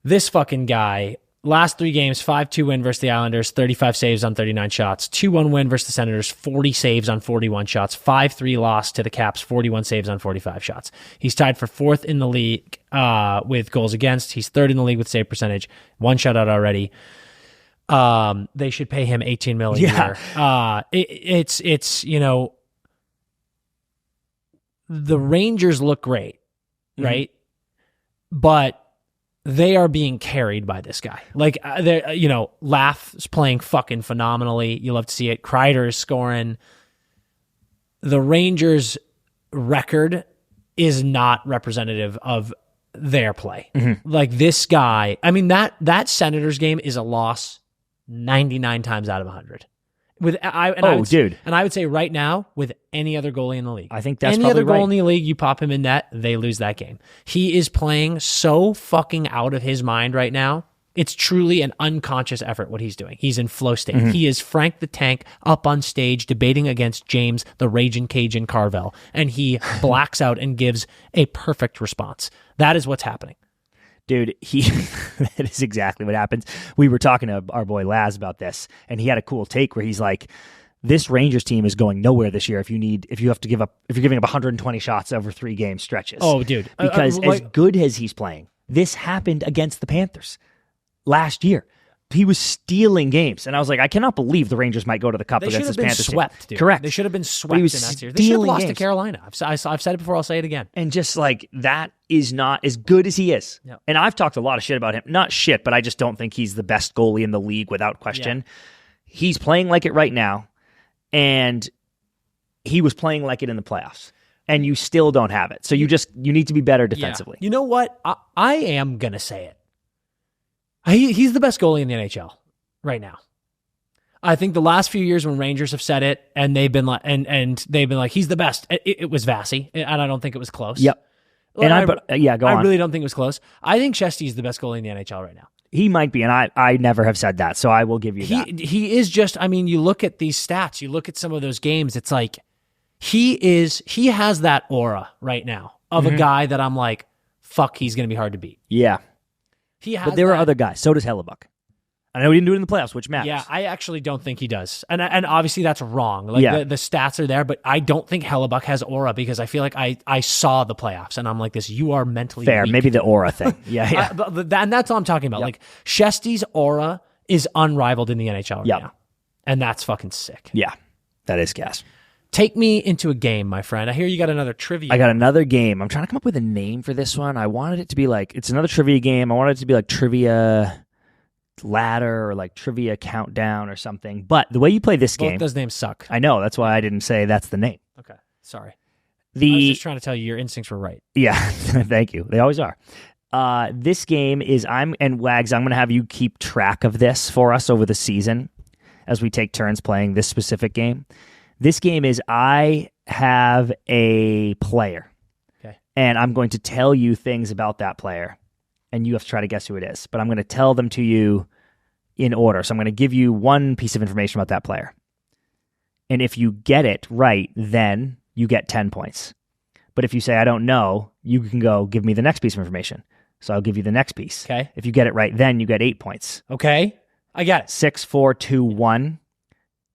This fucking guy, last 3 games, 5-2 win versus the Islanders, 35 saves on 39 shots. 2-1 win versus the Senators, 40 saves on 41 shots. 5-3 loss to the Caps, 41 saves on 45 shots. He's tied for 4th in the league with goals against. He's 3rd in the league with save percentage. 1 shutout already. They should pay him $18 million a year. It's you know, the Rangers look great, right? But they are being carried by this guy. Like, Laugh's playing fucking phenomenally. You love to see it. Kreider is scoring. The Rangers' record is not representative of their play. Like, this guy, I mean, that Senators game is a loss 99 times out of 100. Dude. And I would say right now, with any other goalie in the league. I think that's any probably other goal right. in the league, you pop him in net, they lose that game. He is playing so fucking out of his mind right now. It's truly an unconscious effort what he's doing. He's in flow state. He is Frank the Tank up on stage debating against James the Raging Cajun Carvel, and he blacks out and gives a perfect response. That is what's happening. Dude, that is exactly what happens. We were talking to our boy Laz about this, and he had a cool take where he's like, this Rangers team is going nowhere this year if you're giving up 120 shots over 3 game stretches. Oh, dude. Because as good as he's playing, this happened against the Panthers last year. He was stealing games, and I was like, I cannot believe the Rangers might go to the Cup against this Panthers team. Swept, dude. Correct. They should have been swept in that series. They should have lost to Carolina. I've said it before. I'll say it again. And just like that is not as good as he is. Yep. And I've talked a lot of shit about him. Not shit, but I just don't think he's the best goalie in the league without question. Yeah. He's playing like it right now, and he was playing like it in the playoffs. And you still don't have it. So you need to be better defensively. Yeah. You know what? I am going to say it. He's the best goalie in the NHL right now. I think the last few years when Rangers have said it and they've been like, and they've been like, he's the best. It was Vasi, and I don't think it was close. Yep. And go on. I really don't think it was close. I think Shesty's the best goalie in the NHL right now. He might be, and I never have said that, so I will give you that. He is just, I mean, you look at these stats, you look at some of those games, it's like, he has that aura right now of a guy that I'm like, fuck, he's going to be hard to beat. Yeah. But there are other guys. So does Hellebuck. I know he didn't do it in the playoffs, which matters. Yeah, I actually don't think he does. And obviously that's wrong. Like the stats are there, but I don't think Hellebuck has aura because I feel like I saw the playoffs and I'm like this, you are mentally fair. weak. Maybe the aura thing. Yeah. And that's all I'm talking about. Yep. Like Shesty's aura is unrivaled in the NHL right now. And that's fucking sick. Yeah, that is gas. Take me into a game, my friend. I hear you got another trivia. I got another game. I'm trying to come up with a name for this one. I wanted it to be like, it's another trivia game. I wanted it to be like Trivia Ladder or like Trivia Countdown or something. But the way you play this game. Both those names suck. I know. That's why I didn't say that's the name. Okay. Sorry. I was just trying to tell you your instincts were right. Yeah. Thank you. They always are. This game is, Wags, I'm going to have you keep track of this for us over the season as we take turns playing this specific game. This game is I have a player, and I'm going to tell you things about that player, and you have to try to guess who it is. But I'm going to tell them to you in order. So I'm going to give you one piece of information about that player. And if you get it right, then you get 10 points. But if you say, I don't know, you can go give me the next piece of information. So I'll give you the next piece. Okay. If you get it right, then you get 8 points. Okay. I got it. 6, 4, 2, 1.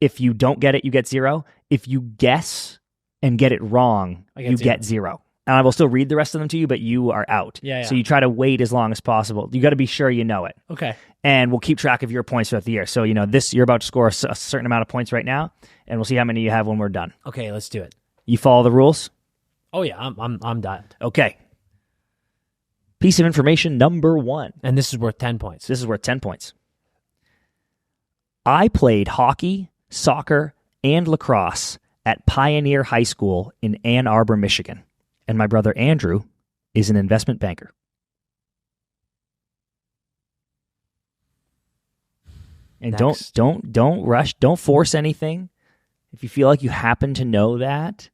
If you don't get it, you get 0. If you guess and get it wrong, you get 0. And I will still read the rest of them to you, but you are out. Yeah. So you try to wait as long as possible. You got to be sure you know it. Okay. And we'll keep track of your points throughout the year. So, you're about to score a certain amount of points right now, and we'll see how many you have when we're done. Okay, let's do it. You follow the rules? Oh yeah, I'm dialed. Okay. Piece of information number 1. And this is worth 10 points. This is worth 10 points. I played hockey, soccer, and lacrosse at Pioneer High School in Ann Arbor, Michigan, and my brother Andrew is an investment banker. And Next. don't rush, don't force anything. If you feel like you happen to know that,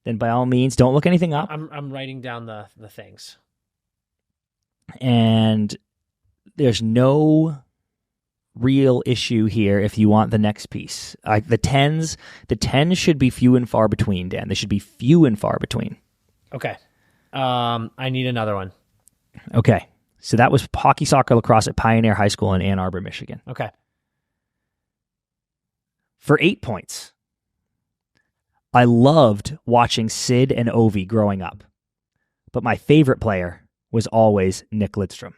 then by all means, don't look anything up. I'm writing down the things. And there's no real issue here if you want the next piece. The 10s should be few and far between, Dan. They should be few and far between. Okay. I need another one. Okay. So that was hockey, soccer, lacrosse at Pioneer High School in Ann Arbor, Michigan. Okay. For 8 points, I loved watching Sid and Ovi growing up, but my favorite player was always Nick Lidstrom.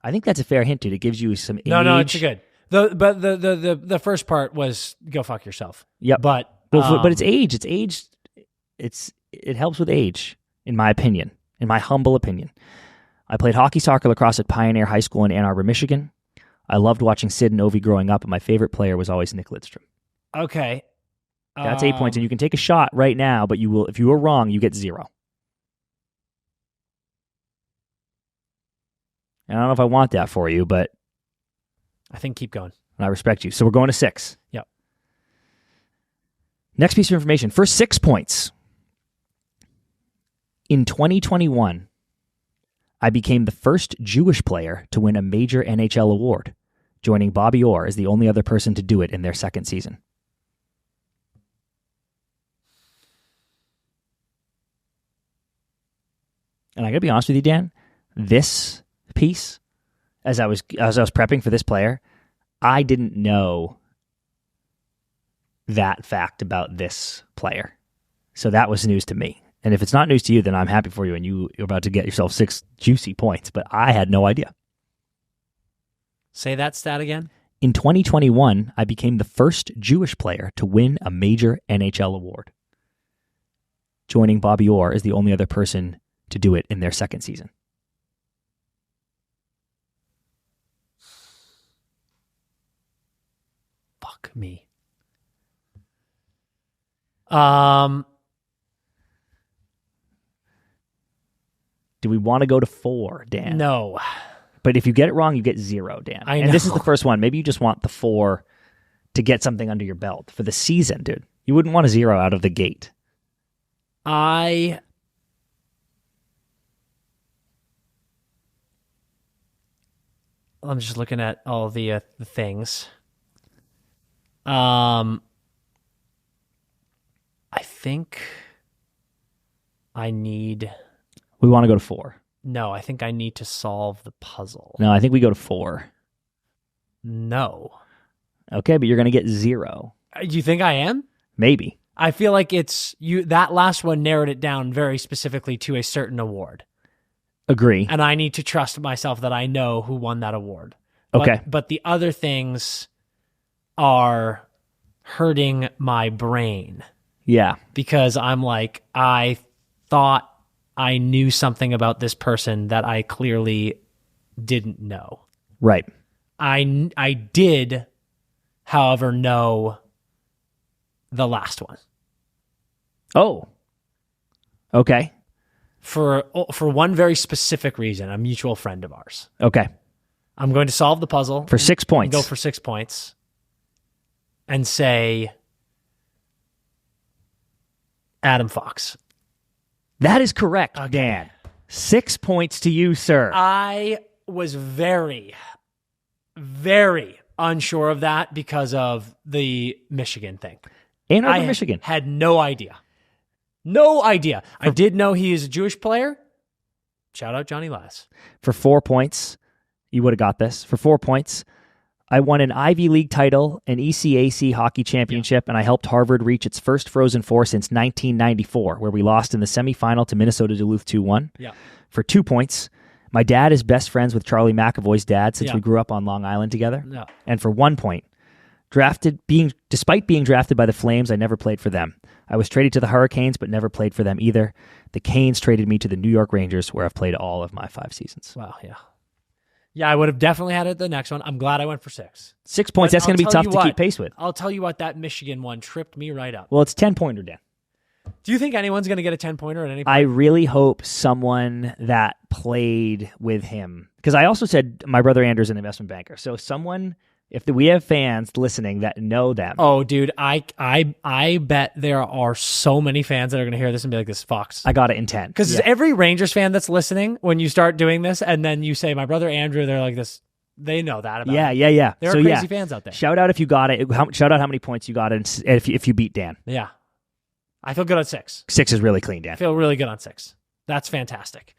I think that's a fair hint, dude. It gives you some age. No, it's good. The first part was go fuck yourself. Yep. But it's age. It's age. It helps with age, in my opinion. In my humble opinion. I played hockey, soccer, lacrosse at Pioneer High School in Ann Arbor, Michigan. I loved watching Sid and Ovi growing up, and my favorite player was always Nick Lidstrom. Okay. That's 8 points, and you can take a shot right now, but if you are wrong, you get 0. And I don't know if I want that for you, but I think keep going. I respect you. So we're going to 6. Yep. Next piece of information. For 6 points, In 2021, I became the first Jewish player to win a major NHL award, joining Bobby Orr as the only other person to do it in their second season. And I got to be honest with you, Dan, this piece, as I was prepping for this player, I didn't know that fact about this player. So that was news to me. And if it's not news to you, then I'm happy for you, and you're about to get yourself 6 juicy points. But I had no idea. Say that stat again. In 2021, I became the first Jewish player to win a major NHL award, joining Bobby Orr as the only other person to do it in their second season. Fuck me. Do we want to go to 4, Dan? No. But if you get it wrong, you get 0, Dan. I know. And this is the first one. Maybe you just want the 4 to get something under your belt for the season, dude. You wouldn't want a 0 out of the gate. I'm just looking at all the things. I think I need... We want to go to 4. No, I think I need to solve the puzzle. No, I think we go to 4. No. Okay, but you're going to get 0. Do you think I am? Maybe. I feel like it's you. That last one narrowed it down very specifically to a certain award. Agree. And I need to trust myself that I know who won that award. Okay. But the other things are hurting my brain. Yeah. Because I'm like, I thought I knew something about this person that I clearly didn't know. Right. I did, however, know the last one. Oh. Okay. For one very specific reason, a mutual friend of ours. Okay. I'm going to solve the puzzle. For 6 points. Go for 6 points. And say Adam Fox. That is correct, Okay. Dan. 6 points to you, sir. I was very, very unsure of that because of the Michigan thing. Ann Arbor, Michigan. Had no idea. No idea. I did know he is a Jewish player. Shout out Johnny Lass. For 4 points, you would have got this. For 4 points, I won an Ivy League title, an ECAC hockey championship, and I helped Harvard reach its first Frozen Four since 1994, where we lost in the semifinal to Minnesota Duluth 2-1. Yeah. For 2 points, my dad is best friends with Charlie McAvoy's dad since Yeah. we grew up on Long Island together. Yeah. And for 1 point, despite being drafted by the Flames, I never played for them. I was traded to the Hurricanes, but never played for them either. The Canes traded me to the New York Rangers, where I've played all of my 5 seasons. Wow, yeah. Yeah, I would have definitely had it the next one. I'm glad I went for 6. 6 points, But that's going to be I'll tough tell to you keep what, pace with. I'll tell you what, that Michigan one tripped me right up. Well, it's 10-pointer, Dan. Do you think anyone's going to get a 10-pointer at any point? I really hope someone that played with him, because I also said my brother Andrew's an investment banker. So someone, if we have fans listening that know them. Oh, dude, I bet there are so many fans that are going to hear this and be like, this is Fox. I got it in 10. Because every Rangers fan that's listening, when you start doing this and then you say, my brother Andrew, they're like this. They know that about him. Yeah. There are so, crazy fans out there. Shout out if you got it. Shout out how many points you got it if you beat Dan. Yeah. I feel good on 6. 6 is really clean, Dan. I feel really good on 6. That's fantastic.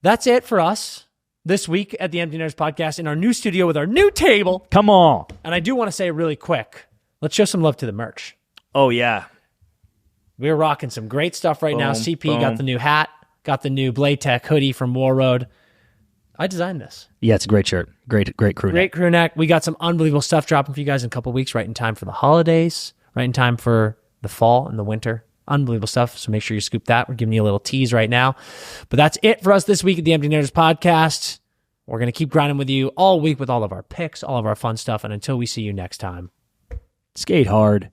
That's it for us this week at the Empty Netters Podcast in our new studio with our new table. Come on. And I do want to say really quick, let's show some love to the merch. Oh, yeah. We're rocking some great stuff right now. Boom, CP boom. got the new hat, got the new Blade Tech hoodie from War Road. I designed this. Yeah, it's a great shirt. Great crew neck. Great crew neck. We got some unbelievable stuff dropping for you guys in a couple weeks, right in time for the holidays, right in time for the fall and the winter. Unbelievable stuff. So make sure you scoop that. We're giving you a little tease right now. But that's it for us this week at the Empty Netters Podcast. We're going to keep grinding with you all week with all of our picks, all of our fun stuff. And until we see you next time, Skate hard.